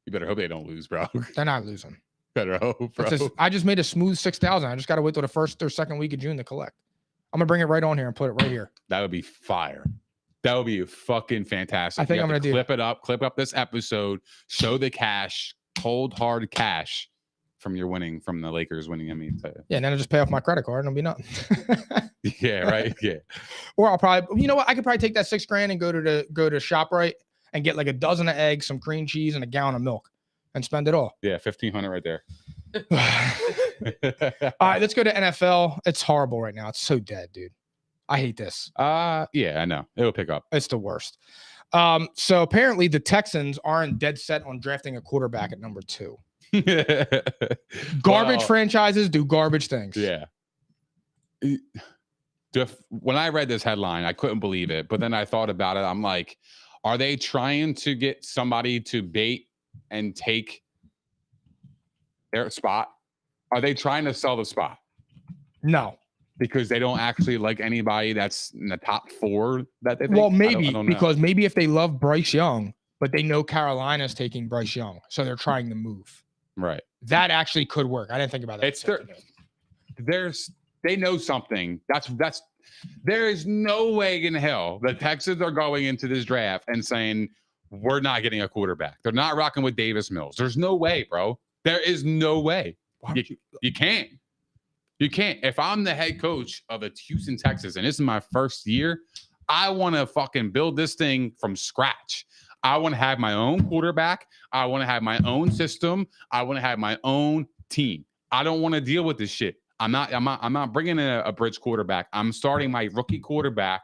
You better hope they don't lose, bro. They're not losing. Better hope, bro. I just made a smooth 6,000. I just got to wait till the first or second week of June to collect. I'm gonna bring it right on here and put it right here. That would be fire. That would be fucking fantastic. I think I'm gonna clip up this episode, show the cash, cold hard cash from your winning, from the Lakers winning. I mean, yeah, and then I'll just pay off my credit card and it'll be nothing. Yeah, right. Yeah. Or I'll probably, you know what? I could probably take that $6,000 and go to ShopRite and get like a dozen of eggs, some cream cheese, and a gallon of milk, and spend it all. Yeah, 1,500 right there. All right, let's go to NFL. It's horrible right now. It's so dead, dude. I hate this. Yeah, I know. It'll pick up. It's the worst. So apparently the Texans aren't dead set on drafting a quarterback at number 2. Garbage franchises do garbage things. Yeah. When I read this headline, I couldn't believe it. But then I thought about it. I'm like, are they trying to get somebody to bait and take their spot? Are they trying to sell the spot? No. Because they don't actually like anybody that's in the top 4 that they think? Well, maybe I don't because maybe if they love Bryce Young, but they know Carolina's taking Bryce Young, so they're trying to move. Right. That actually could work. I didn't think about that. They know something. There is no way in hell the Texans are going into this draft and saying we're not getting a quarterback. They're not rocking with Davis Mills. There's no way, bro. There is no way. You can't. You can't. If I'm the head coach of the Houston Texans and this is my first year, I want to fucking build this thing from scratch. I want to have my own quarterback. I want to have my own system. I want to have my own team. I don't want to deal with this shit. I'm not bringing in a bridge quarterback. I'm starting my rookie quarterback,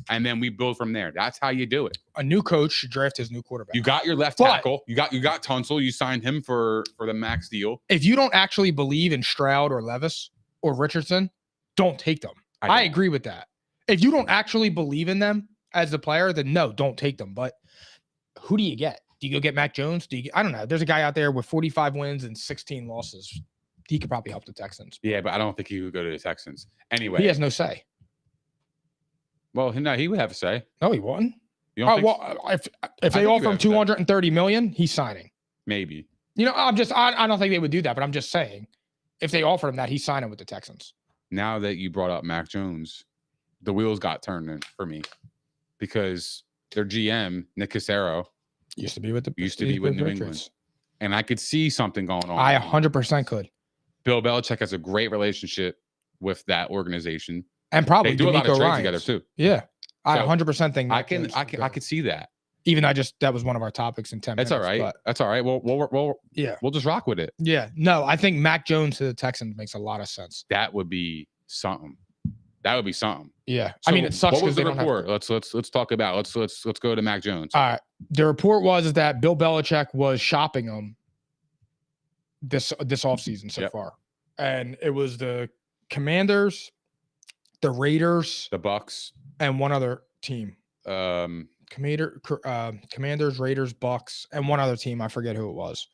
and then we build from there. That's how you do it. A new coach should draft his new quarterback. You got your left tackle. You got Tunsil. You signed him for the max deal. If you don't actually believe in Stroud or Levis or Richardson, don't take them. I agree with that. If you don't actually believe in them as a player, then no, don't take them. But who do you get? Do you go get Mac Jones? I don't know. There's a guy out there with 45 wins and 16 losses. He could probably help the Texans. Yeah, but I don't think he would go to the Texans. Anyway. He has no say. Well, no, he would have a say. No, he wouldn't. You don't think well, if they offer him $230 million, he's signing. Maybe. You know, I don't think they would do that, but I'm just saying, if they offered him that, he's signing with the Texans. Now that you brought up Mac Jones, the wheels got turned in for me because their GM, Nick Cassero, used to be with New England. And I could see something going on. I 100% could. Bill Belichick has a great relationship with that organization. and probably They do a lot of D'Amico trades Ryans. together too. Yeah, I So, 100% think I Mac can Jones I is can good. I could see that. Even that was one of our topics in 10 That's minutes. all right. But That's all right. yeah, We'll just rock with it. yeah. No, I think Mac Jones to the Texans makes a lot of sense. That would be something. That would be something. Yeah, So I mean it sucks what was because the they don't have. report? Let's talk about. Let's go to Mac Jones. All right. The report was that Bill Belichick was shopping him this offseason so Yep. far. And it was the Commanders, the Raiders, The Bucks. and one other team. Commanders, Raiders, Bucks, and one other team. I forget who it was.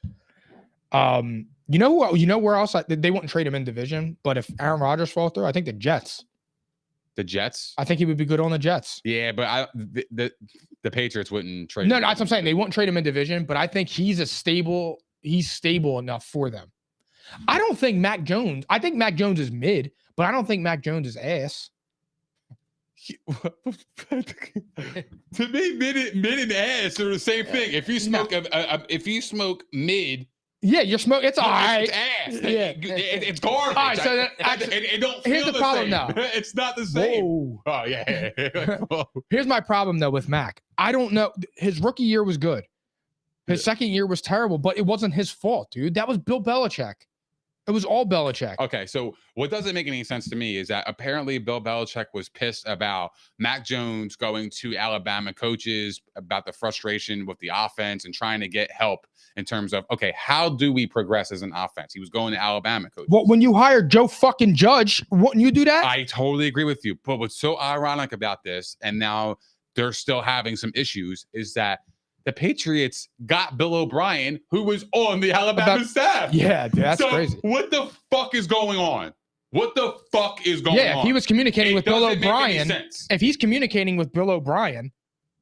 You know where else they wouldn't trade him in division, but if Aaron Rodgers falls through, I think the Jets. The Jets. I think he would be good on the Jets. Yeah, but the Patriots wouldn't trade. No, him. that's what I'm saying. They wouldn't trade him in division, but I think he's stable enough for them. I don't think Mac Jones. I think Mac Jones is mid, but I don't think Mac Jones is ass. To me, mid and ass are the same thing. If you smoke if you smoke mid, Yeah, you're smoking. It's all right. it's ass. Yeah. It's garbage. All right, so it don't here's feel the problem same. now. It's not the same. Whoa. Oh yeah. Whoa. Here's my problem though with Mac. I don't know. His rookie year was good. His second year was terrible, but it wasn't his fault, dude. That was Bill Belichick. It was all Belichick. Okay, so what doesn't make any sense to me is that apparently Bill Belichick was pissed about Mac Jones going to Alabama coaches about the frustration with the offense and trying to get help in terms of, okay, how do we progress as an offense? He was going to Alabama coaches. Well, when you hired Joe fucking Judge, wouldn't you do that? I totally agree with you. But what's so ironic about this, and now they're still having some issues, is that the Patriots got Bill O'Brien, who was on the Alabama staff. Yeah, dude, that's so crazy. What the fuck is going on? What the fuck is going on? Yeah, if he was communicating with Bill doesn't make any O'Brien, sense. if he's communicating with Bill O'Brien,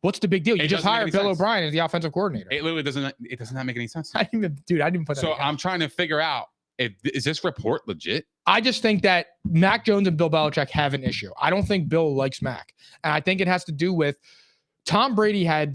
what's the big deal? You It just doesn't make hired any Bill sense. O'Brien as the offensive coordinator. It literally doesn't. It does not make any sense. I didn't put that. So together. I'm trying to figure out is this report legit? I just think that Mac Jones and Bill Belichick have an issue. I don't think Bill likes Mac, and I think it has to do with Tom Brady had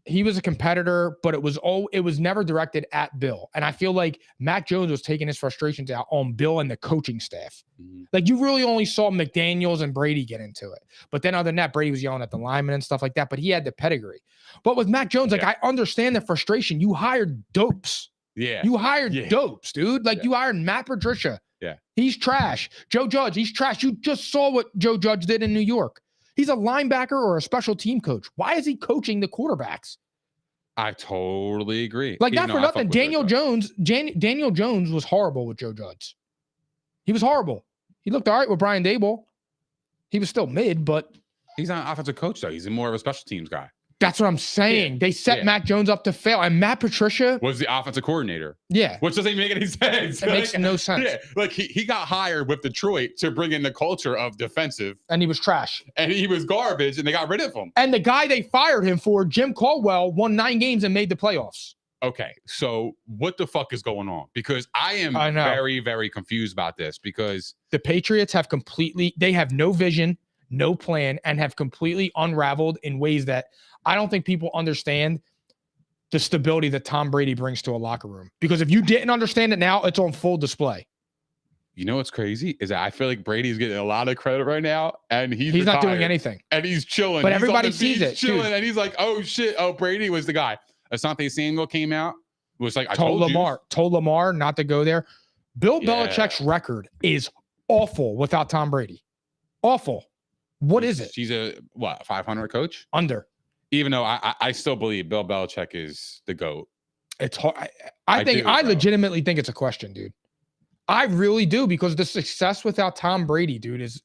he was a competitor, but it was never directed at Bill. And I feel like Mac Jones was taking his frustrations out on Bill and the coaching staff. Mhm. Like you really only saw McDaniels and Brady get into it. But then other than that, Brady was yelling at the linemen and stuff like that, but he had the pedigree. But with Mac Jones, like I understand the frustration. You hired dopes. Yeah. You hired dopes, dude. Like Yeah. you hired Matt Patricia. Yeah. He's trash. Joe Judge, he's trash. You just saw what Joe Judge did in New York. He's a linebacker or a special team coach. Why is he coaching the quarterbacks? I totally agree. Like, Even not for though I fuck nothing. with Daniel Joe Judge. Daniel Jones was horrible with Joe Judge. He was horrible. He looked all right with Brian Dable. He was still mid, but He's not an offensive coach though. He's more of a special teams guy. that's what I'm saying. They set Mac Jones up to fail. And Matt Patricia, Was the offensive coordinator, yeah, which doesn't even make any sense. it makes no sense. Yeah, like he got hired with Detroit to bring in the culture of defensive, And he was trash. and he was garbage, and they got rid of him. And the guy they fired him for, Jim Caldwell, won 9 games and made the playoffs. Okay, so what the fuck is going on? Because I am I know. very, very confused about this because The Patriots have they have no vision, no plan, and have completely unraveled in ways that I don't think people understand the stability that Tom Brady brings to a locker room. Because if you didn't understand it now, it's on full display. you know what's crazy is that I feel like Brady's getting a lot of credit right now, and he's not doing retired, anything. and he's chilling. But He's on everybody the sees beach it, chilling, dude. and he's like, "Oh shit! Oh, Brady was the guy." Asante Samuel came out, was like, "I Told told Lamar not to go there. Bill Yeah. Belichick's record is awful without Tom Brady. Awful. What is it? She's a 500 coach. Under. Even though I still believe Bill Belichick is the GOAT. It's hard. I do, I bro. legitimately think it's a question, dude. I really do, because the success without Tom Brady, dude, is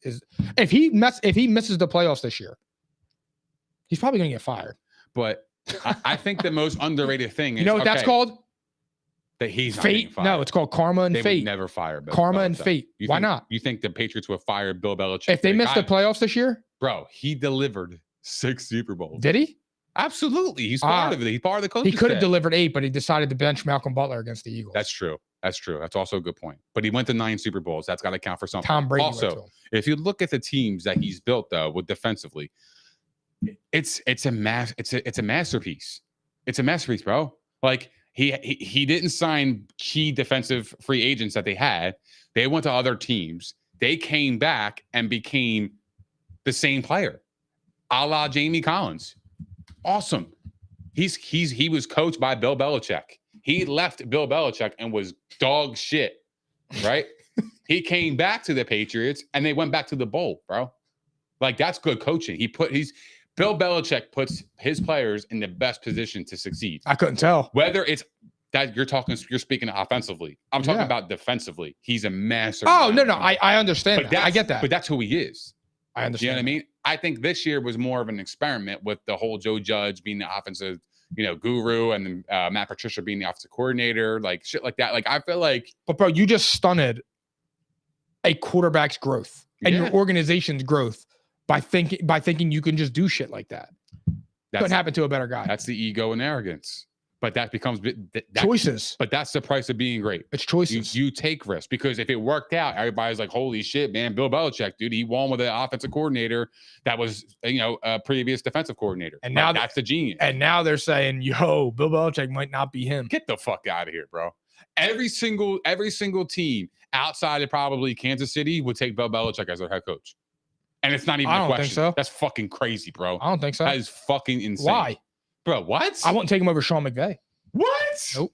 if he misses the playoffs this year, he's probably gonna get fired. But I think the most underrated thing is You know what that's called? that he's not getting Fate. fired. No, it's called karma and they fate. would never fire Bill Karma and Belichick. fate. You Why think- not? You think the Patriots would fire Bill Belichick If they for miss the guy- playoffs this year, Bro, he delivered 6 Super Bowls. did he? Absolutely. He's part of it. He's part of the coaching He could have staff. delivered 8, but he decided to bench Malcolm Butler against the Eagles. That's true. That's true. That's also a good point. But he went to 9 Super Bowls. That's got to count for something. Tom Brady. went to Also, him. if you look at the teams that he's built though, with defensively, it's a masterpiece. It's a masterpiece, bro. Like he didn't sign key defensive free agents that they had. They went to other teams. they came back and became the same player, a la Jamie Collins. Awesome. He was coached by Bill Belichick. He left Bill Belichick and was dog shit, right? He came back to the Patriots and they went back to the bowl, bro. Like, that's good coaching. Bill Belichick puts his players in the best position to succeed. I couldn't tell. Whether it's that you're speaking offensively. I'm talking about defensively. He's a master. Oh, no. I understand that. I get that. But that's who he is. I understand. You know what I mean? I think this year was more of an experiment with the whole Joe Judge being the offensive, guru, and then Matt Patricia being the offensive coordinator, like shit like that. Like, I feel like. But bro, you just stunted a quarterback's growth and your organization's growth by thinking you can just do shit like that. Couldn't happen to a better guy. That's the ego and arrogance. But that becomes choices. But that's the price of being great. It's choices. You take risks, because if it worked out, everybody's like, holy shit, man, Bill Belichick, dude, he won with an offensive coordinator that was, a previous defensive coordinator. And now that's the genius. And now they're saying, yo, Bill Belichick might not be him. Get the fuck out of here, bro. Every single team outside of probably Kansas City would take Bill Belichick as their head coach. And it's not even a question. Think so. That's fucking crazy, bro. I don't think so. That is fucking insane. Why? Bro, what? I wouldn't take him over Sean McVay. What? Nope.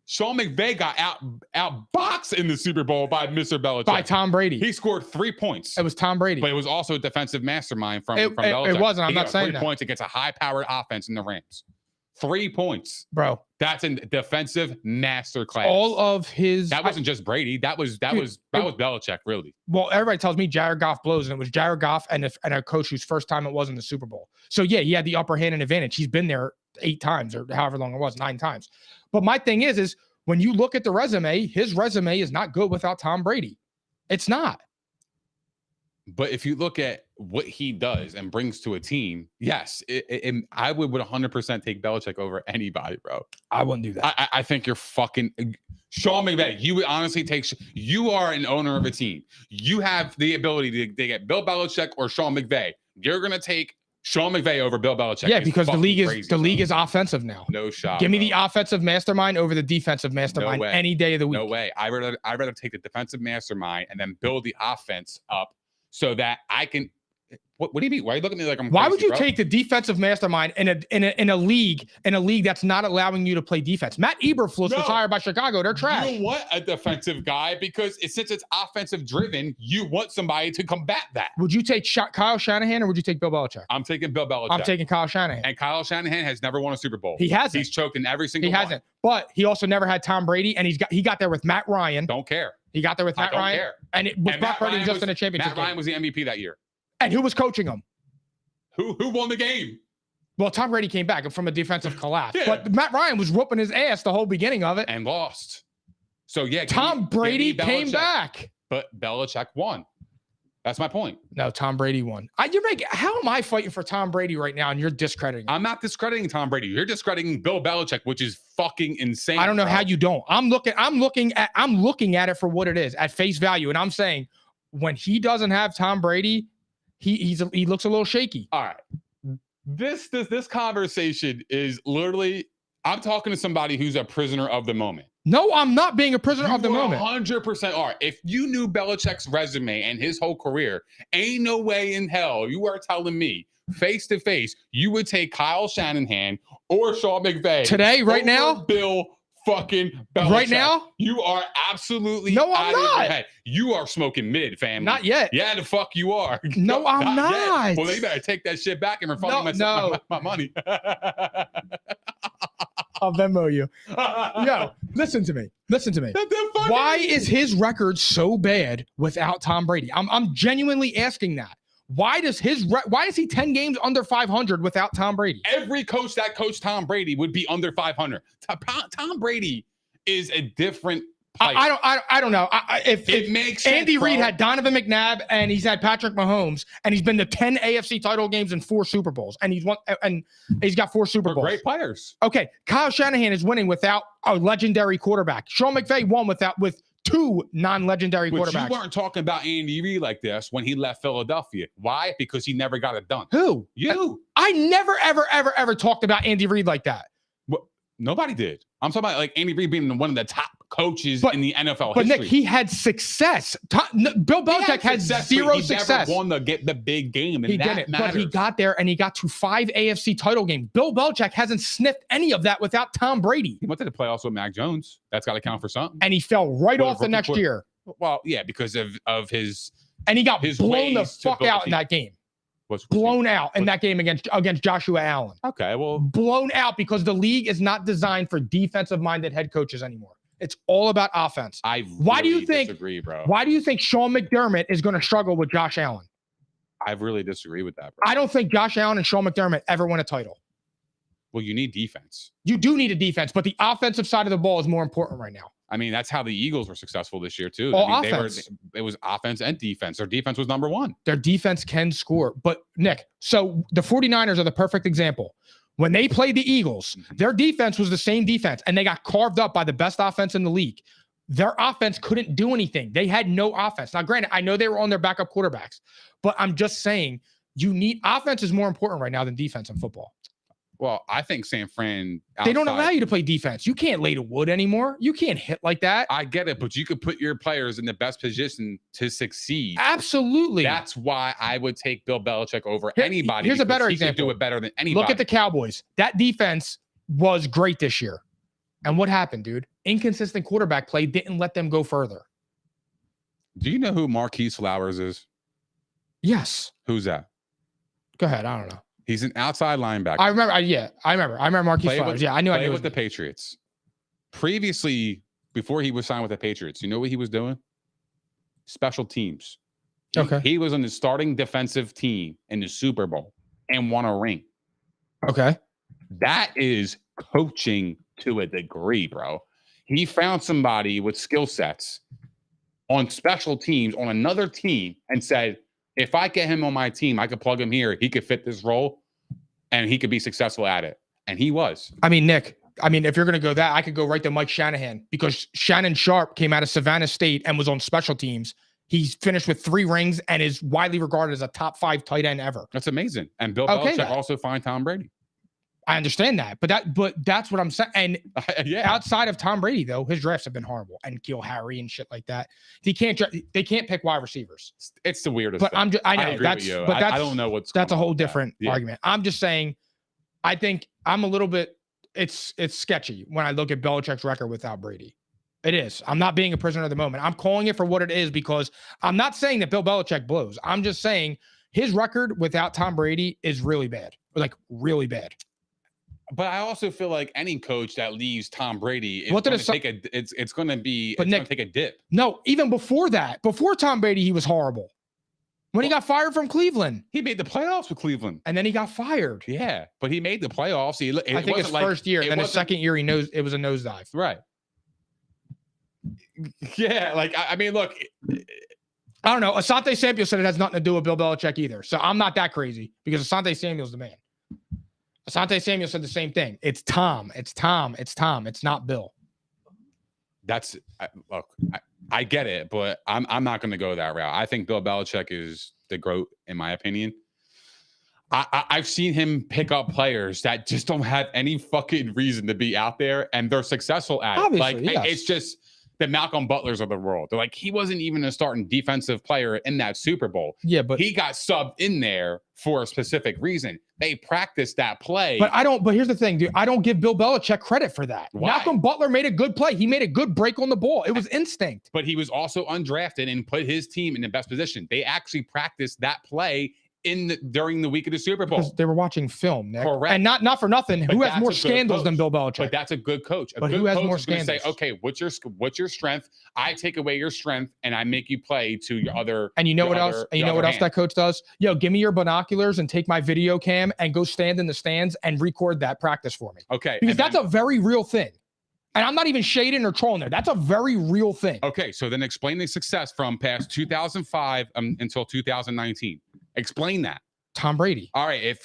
Sean McVay got outboxed in the Super Bowl by Mr. Belichick. By Tom Brady. He scored 3 points. It was Tom Brady. But it was also a defensive mastermind from Belichick. It wasn't. I'm not saying 3 that. points against a high-powered offense in the Rams. 3 points. Bro. That's a defensive masterclass. All of his. That wasn't just Brady. That was Belichick, really. Well, everybody tells me Jared Goff blows, and it was Jared Goff and a coach whose first time it was in the Super Bowl. So, yeah, he had the upper hand and advantage. He's been there 8 times or however long it was, 9 times. But my thing is when you look at the resume, his resume is not good without Tom Brady. It's not. But if you look at what he does and brings to a team, yes, I would 100% take Belichick over anybody, bro. I wouldn't do that. I think you're fucking Sean McVay. You would honestly take. You are an owner of a team. You have the ability to get Bill Belichick or Sean McVay. You're gonna take Sean McVay over Bill Belichick. Yeah, because the league is offensive now. No shot. Give me the offensive mastermind over the defensive mastermind any day of the week. No way. I'd rather take the defensive mastermind and then build the offense up so that I can. What do you mean? Why are you looking at me like I'm? Why crazy, would you bro? take the defensive mastermind in a league that's not allowing you to play defense? Matt Eberflus was hired by Chicago. They're trash. You want a defensive guy because since it's offensive driven, you want somebody to combat that. Would you take Kyle Shanahan or would you take Bill Belichick? I'm taking Bill Belichick. I'm taking Kyle Shanahan. And Kyle Shanahan has never won a Super Bowl. He hasn't. He's choked in every single one. He hasn't. But he also never had Tom Brady, and he got there with Matt Ryan. Don't care. He got there with Matt Ryan. Care. And it was Brock Purdy just in a championship. Matt Ryan was the MVP that year. And who was coaching him? Who won the game? Well, Tom Brady came back from a defensive collapse. Yeah. But Matt Ryan was whooping his ass the whole beginning of it. And lost. So, yeah. Tom Brady came back. But Belichick won. That's my point. No, Tom Brady won. How am I fighting for Tom Brady right now and you're discrediting him? I'm not discrediting Tom Brady. You're discrediting Bill Belichick, which is fucking insane. I don't know how you don't. I'm looking at it for what it is, at face value. And I'm saying when he doesn't have Tom Brady, he looks a little shaky. All right. This conversation is literally, I'm talking to somebody who's a prisoner of the moment. No, I'm not being a prisoner of the moment. 100% are. If you knew Belichick's resume and his whole career, ain't no way in hell you are telling me face to face you would take Kyle Shanahan or Sean McVay today, right now, Bill fucking Belichick. Right now, you are absolutely no, I'm out of not. your head. You are smoking mid, family. Not yet. Yeah, the fuck you are. No, I'm not. Yet. Well, then you better take that shit back and refund my money. I'll Venmo you. Yo, listen to me. Why is his record so bad without Tom Brady? I'm genuinely asking that. Why is he 10 games under 500 without Tom Brady? Every coach that coached Tom Brady would be under 500. Tom Brady is a different player. I don't know. If makes Andy sense, Reid bro. had Donovan McNabb and he's had Patrick Mahomes and he's been to 10 AFC title games and 4 Super Bowls and he's got 4 Super Bowls. Great players. Okay, Kyle Shanahan is winning without a legendary quarterback. Sean McVay won with 2 non-legendary quarterbacks. You weren't talking about Andy Reid like this when he left Philadelphia. Why? Because he never got it done. Who? You. I never, ever talked about Andy Reid like that. Well, nobody did. I'm talking about like Andy Reid being one of the top coaches But- in the NFL But history. Nick, he had success. Bill Belichick had zero He success. never won the big game, and He that didn't, matters. but he got there and he got to 5 AFC title games. Bill Belichick hasn't sniffed any of that without Tom Brady. He went to the playoffs with Mac Jones. That's got to count for something. And he fell right Well, off the rookie next quarter- year. Well, yeah, because of his And he got his blown the ways to fuck build a out in team. that game. was Blown out in that game against Joshua Allen. Okay, well, Blown out because the league is not designed for defensive-minded head coaches anymore. It's all about offense. Why do you disagree, bro? Why do you think Sean McDermott is going to struggle with Josh Allen? I really disagree with that, bro. I don't think Josh Allen and Sean McDermott ever win a title. Well, you need defense. You do need a defense, but the offensive side of the ball is more important right now. I mean, that's how the Eagles were successful this year too. All I mean, offense. It was offense and defense. Their defense was number one. Their defense can score. But Nick, so the 49ers are the perfect example. When they played the Eagles, their defense was the same defense, and they got carved up by the best offense in the league. Their offense couldn't do anything. They had no offense. Now, granted, I know they were on their backup quarterbacks, but I'm just saying you need offense is more important right now than defense in football. Well, I think San Fran. They don't outside- allow you to play defense. You can't lay to wood anymore. You can't hit like that. I get it, but you could put your players in the best position to succeed. Absolutely. That's why I would take Bill Belichick over Here- anybody. here's a because better he could example. do it better than anybody. Look at the Cowboys. That defense was great this year. And what happened, dude? Inconsistent quarterback play didn't let them go further. Do you know who Marquise Flowers is? Yes. Who's that? Go ahead. I don't know. He's an outside linebacker. I remember. I remember Marquise Played Flowers. with- Yeah, I knew. Played It with was the Patriots. Previously, before he was signed with the Patriots, you know what he was doing? Special teams. Okay. He was on the starting defensive team in the Super Bowl and won a ring. Okay. That is coaching to a degree, bro. He found somebody with skill sets on special teams on another team and said, if I get him on my team, I could plug him here. He could fit this role and he could be successful at it. And he was. I mean, Nick. I mean, if you're going to go that, I could go right to Mike Shanahan because Shannon Sharp came out of Savannah State and was on special teams. He's finished with 3 rings and is widely regarded as a top 5 tight end ever. That's amazing. And Bill Okay, Belichick that- also find Tom Brady. I understand that, but that's what I'm saying. And Yeah. outside of Tom Brady, though, his drafts have been horrible, and Gil Harry and shit like that. They can't pick wide receivers. It's the weirdest. But thing. I know agree that's with you. but that's I don't know what's that's a going on whole with that. different Yeah. argument. I'm just saying, I think I'm a little bit. It's sketchy when I look at Belichick's record without Brady. It is. I'm not being a prisoner of the moment. I'm calling it for what it is because I'm not saying that Bill Belichick blows. I'm just saying his record without Tom Brady is really bad, like really bad. But I also feel like any coach that leaves Tom Brady is What did going it to take a it's going to be But it's going Nick- to take a dip. No, even before that, before Tom Brady, he was horrible. When he got fired from Cleveland, He made the playoffs with Cleveland. and then he got fired. Yeah, but he made the playoffs. I think his first year, it then his wasn't- second year, it was a nosedive. Right. Yeah, like I mean, look, I don't know. Asante Samuel said it has nothing to do with Bill Belichick either. So I'm not that crazy because Asante Samuel's the man. Asante Samuel said the same thing. It's Tom. It's Tom. It's Tom. It's not Bill. look, I get it, but I'm not going to go that route. I think Bill Belichick is the GOAT in my opinion. I've seen him pick up players that just don't have any fucking reason to be out there, and they're successful at it. Like Obviously, yes. it's just the Malcolm Butlers of the world. They're like, he wasn't even a starting defensive player in that Super Bowl. Yeah, but He got subbed in there for a specific reason. They practiced that play. But here's the thing, dude. I don't give Bill Belichick credit for that. Why? Malcolm Butler made a good play. He made a good break on the ball. It was instinct. But he was also undrafted and put his team in the best position. They actually practiced that play during the week of the Super Because Bowl. they were watching film, Nick. Correct. And not for nothing. But Who has that's more a good scandals than coach. Bill Belichick? But that's a good coach. But good who has coach more is gonna say, scandals? okay, what's your strength? I take away your strength and I make you play to your other. And you know your what other- else? And you your know what other else hand. that coach does? Yo, give me your binoculars and take my video cam and go stand in the stands and record that practice for me. Okay. Because and that's then- a very real thing. And I'm not even shading or trolling there. That's a very real thing. Okay, so then explain the success from past 2005 until 2019. Explain that. Tom Brady. All right,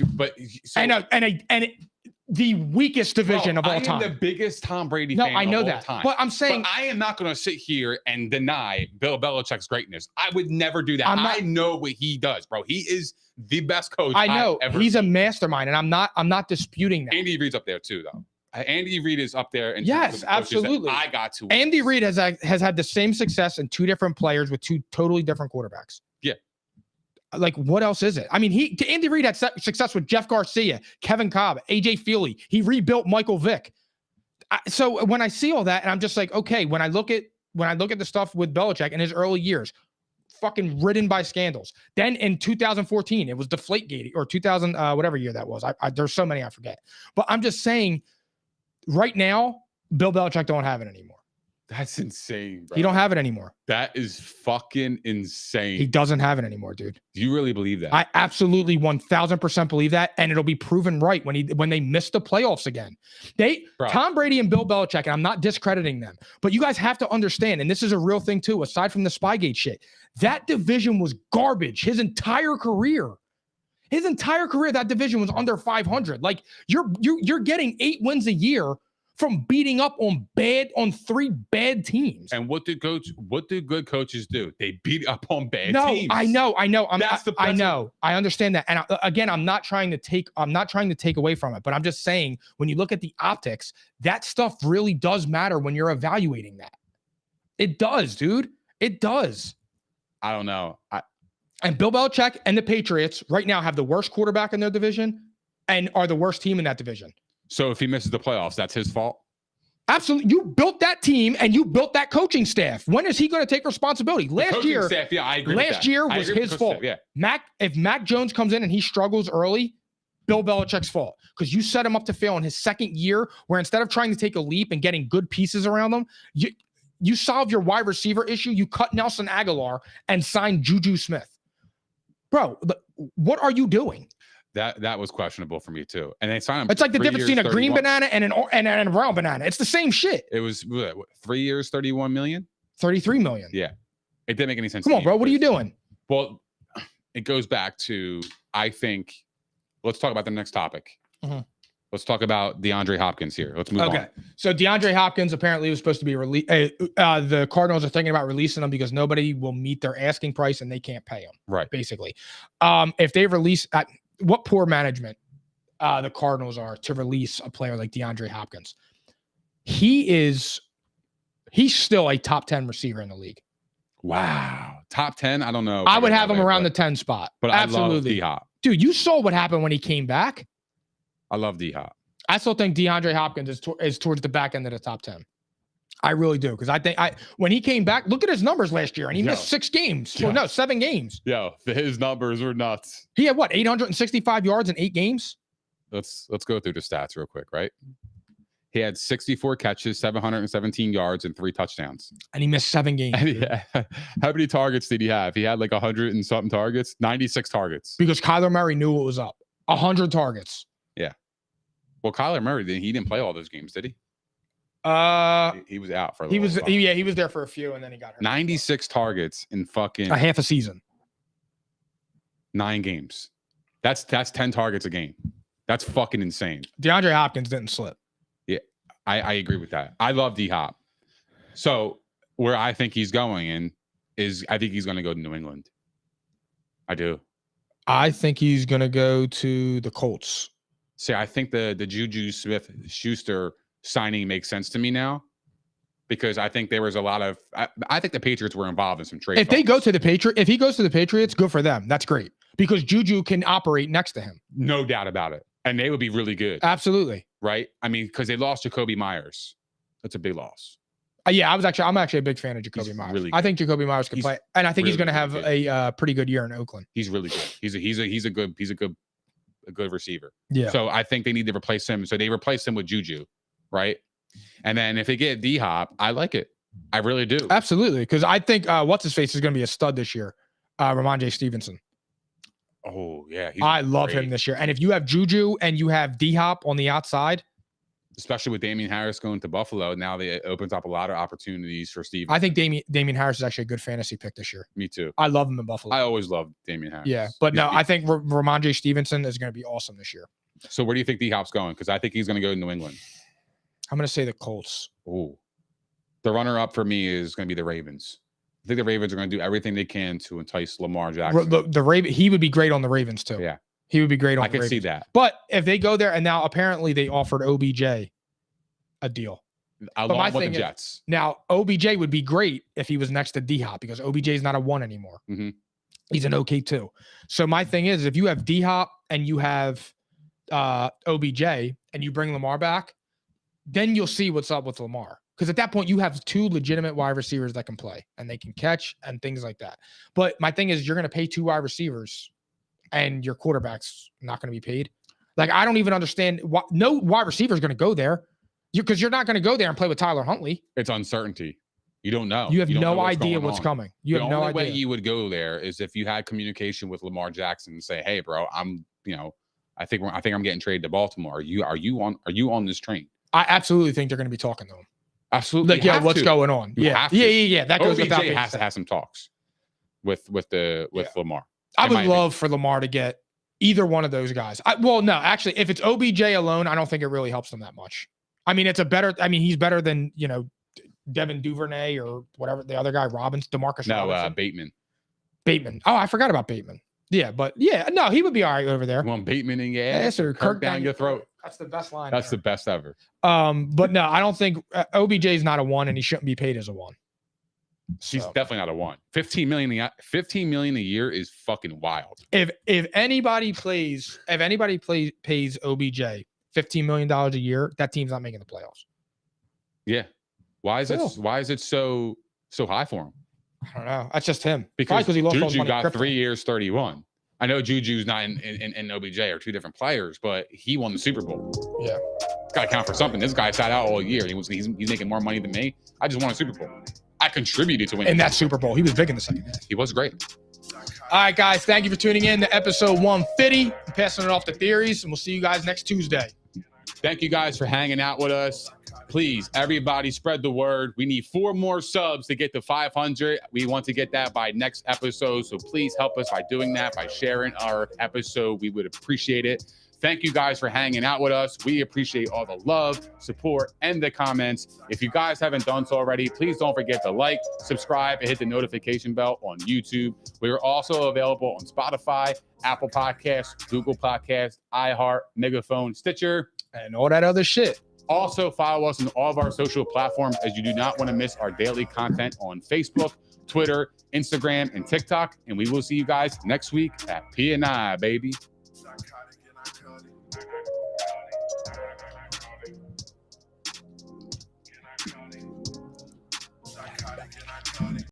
The weakest division of all I time. am the biggest Tom Brady No, fan I know of all that. time. But I'm saying But I am not going to sit here and deny Bill Belichick's greatness. I would never do that. I'm not- I know what he does, bro. He is the best coach I know I've ever he's a seen. mastermind, and I'm not disputing that. Andy Reid's up there too, though. Andy Reid is up there. In Yes, terms of coaches that absolutely. I got to. Andy Reid has had the same success in two different players with two totally different quarterbacks. Yeah. Like, what else is it? I mean, Andy Reid had success with Jeff Garcia, Kevin Cobb, AJ Feely. He rebuilt Michael Vick. So when I see all that, and I'm just like, okay, when I look at the stuff with Belichick in his early years, fucking ridden by scandals. Then in 2014, it was Deflategate, or 2000, whatever year that was. There's so many I forget. But I'm just saying, right now, Bill Belichick don't have it anymore. That's insane, bro. He don't have it anymore. That is fucking insane. He doesn't have it anymore, dude. Do you really believe that? I absolutely 1000% believe that, and it'll be proven right when they miss the playoffs again. Tom Brady and Bill Belichick, and I'm not discrediting them, but you guys have to understand, and this is a real thing too, aside from the Spygate shit, that division was garbage his entire career. His entire career, that division was under 500. Like, you're getting 8 wins a year from beating up on 3 bad teams. And what do good coaches do? They beat up on bad teams. I know. I understand that. And again, I'm not trying to take away from it, but I'm just saying, when you look at the optics, that stuff really does matter when you're evaluating that. It does, dude. It does. I don't know. And Bill Belichick and the Patriots right now have the worst quarterback in their division and are the worst team in that division. So if he misses the playoffs, that's his fault? Absolutely. You built that team and you built that coaching staff. When is he going to take responsibility? Last year, I agree last year was his fault. Yeah. If Mac Jones comes in and he struggles early, Bill Belichick's fault, because you set him up to fail in his second year, where instead of trying to take a leap and getting good pieces around them, you solve your wide receiver issue. You cut Nelson Aguilar and sign Juju Smith. Bro, what are you doing? That was questionable for me too. And they signed him. It's like the difference between a green banana and a brown banana. It's the same shit. It was 3 years, 31 million? 33 million. Yeah. It didn't make any sense. Come on, bro. What are you doing? Well, it goes back to, I think, let's talk about the next topic. Mm-hmm. Let's talk about DeAndre Hopkins here. Let's move on. Okay. So DeAndre Hopkins apparently was supposed to be released. The Cardinals are thinking about releasing him because nobody will meet their asking price and they can't pay him. Right. Basically. If they release what poor management the Cardinals are to release a player like DeAndre Hopkins. He's still a top 10 receiver in the league. Wow. Top 10? I don't know. I would have him around the 10 spot. But absolutely. I love DHop. Dude, you saw what happened when he came back. I love DHop. I still think DeAndre Hopkins is towards the back end of the top 10. I really do, because I think when he came back, look at his numbers last year, and he missed 6 games. Well, no, 7 games. His numbers were nuts. He had 865 yards in 8 games. Let's go through the stats real quick, right? He had 64 catches, 717 yards, and 3 touchdowns. And he missed 7 games. Yeah. How many targets did he have? He had like 100 and something targets, 96 targets. Because Kyler Murray knew what was up. 100 targets. Yeah. Well, Kyler Murray, he didn't play all those games, did he? He was out for a little while. He was there for a few, and then he got hurt. 96 targets in fucking a half a season. 9 games. That's 10 targets a game. That's fucking insane. DeAndre Hopkins didn't slip. Yeah, I agree with that. I love D-Hop. So where I think he's going I think he's going to go to New England. I do. I think he's going to go to the Colts. See, I think the Juju Smith-Schuster signing makes sense to me now, because I think there was a lot of I think the Patriots were involved in some trade. If he goes to the Patriots, good for them. That's great, because Juju can operate next to him. No doubt about it. And they would be really good. Absolutely. Right? I mean, because they lost Jacoby Myers. That's a big loss. Yeah, I'm actually a big fan of Jacoby Myers. Really I think Jacoby Myers can play, and I think he's going to have a pretty good year in Oakland. He's really good. He's a good receiver. Yeah. So I think they need to replace him. So they replace him with Juju, right? And then if they get D-Hop, I like it. I really do. Absolutely, because I think what's his face is going to be a stud this year. Ramondre Stevenson. Oh yeah, I love him this year. And if you have Juju and you have D-Hop on the outside, especially with Damian Harris going to Buffalo, now it opens up a lot of opportunities for Steve. I think Damian Harris is actually a good fantasy pick this year. Me too. I love him in Buffalo. I always loved Damian Harris. Yeah, but I think Ramondre Stevenson is going to be awesome this year. So where do you think D-Hop's going? Because I think he's going to go to New England. I'm going to say the Colts. Oh, the runner-up for me is going to be the Ravens. I think the Ravens are going to do everything they can to entice Lamar Jackson. He would be great on the Ravens too. Yeah, he would be great on. I can see that. But if they go there, and now apparently they offered OBJ a deal. Along my with the thing is- Jets. Now, OBJ would be great if he was next to DHop because OBJ is not a 1 anymore. Mhm. He's an OK 2. So my thing is, if you have DHop and you have OBJ and you bring Lamar back, then you'll see what's up with Lamar. Because at that point, you have 2 legitimate wide receivers that can play and they can catch and things like that. But my thing is, you're going to pay 2 wide receivers and your quarterback's not going to be paid. Like, I don't even understand why no wide receiver is going to go there. Because you're not going to go there and play with Tyler Huntley. It's uncertainty. You don't know. You have don't no know idea going what's on. coming. You The have no only way idea. you would go there is if you had communication with Lamar Jackson and say, "Hey, bro, I think I'm getting traded to Baltimore. Are you on this train?" I absolutely think they're going to be talking to him. Absolutely. Like, yeah, what's going on? You Yeah. have to. Yeah. That goes OBJ without being has to said. have some talks with Lamar. I in my would love for Lamar to get either one of those guys. Well, no, actually, if it's OBJ alone, I don't think it really helps them that much. I mean, he's better than, Devin Duvernay or whatever the other guy, DeMarcus No, Robinson. Bateman. Oh, I forgot about Bateman. Yeah, but no, he would be all right over there. You want Bateman in your Yeah, ass sir. or Kirk down your throat? That's the best line. That's the there. best ever. But no, I don't think OBJ is not a 1 and he shouldn't be paid as a 1. He's So, definitely not a 1. 15 million a year is fucking wild. if anybody pays OBJ $15 million a year, that team's not making the playoffs. Yeah. Why is Still. it so high for him? I don't know. That's just him. Because he lost all his Juju money in got crypto. 3 years, 31. I know Juju's not in OBJ are 2 different players, but he won the Super Bowl. Yeah. Got to count for something. This guy sat out all year. He's making more money than me. I just won a Super Bowl. I contributed to winning. In that Super Bowl, he was big in the second half. He was great. All right, guys. Thank you for tuning in to episode 150. I'm passing it off to Theories, and we'll see you guys next Tuesday. Thank you guys for hanging out with us. Please, everybody, spread the word. We need 4 more subs to get to 500. We want to get that by next episode. So please help us by doing that, by sharing our episode. We would appreciate it. Thank you guys for hanging out with us. We appreciate all the love, support, and the comments. If you guys haven't done so already, please don't forget to like, subscribe, and hit the notification bell on YouTube. We are also available on Spotify, Apple Podcasts, Google Podcasts, iHeart, Megaphone, Stitcher, And all that other shit. Also, follow us on all of our social platforms as you do not want to miss our daily content on Facebook, Twitter, Instagram, and TikTok. And we will see you guys next week at P&I, baby. Psychotic-Iconic.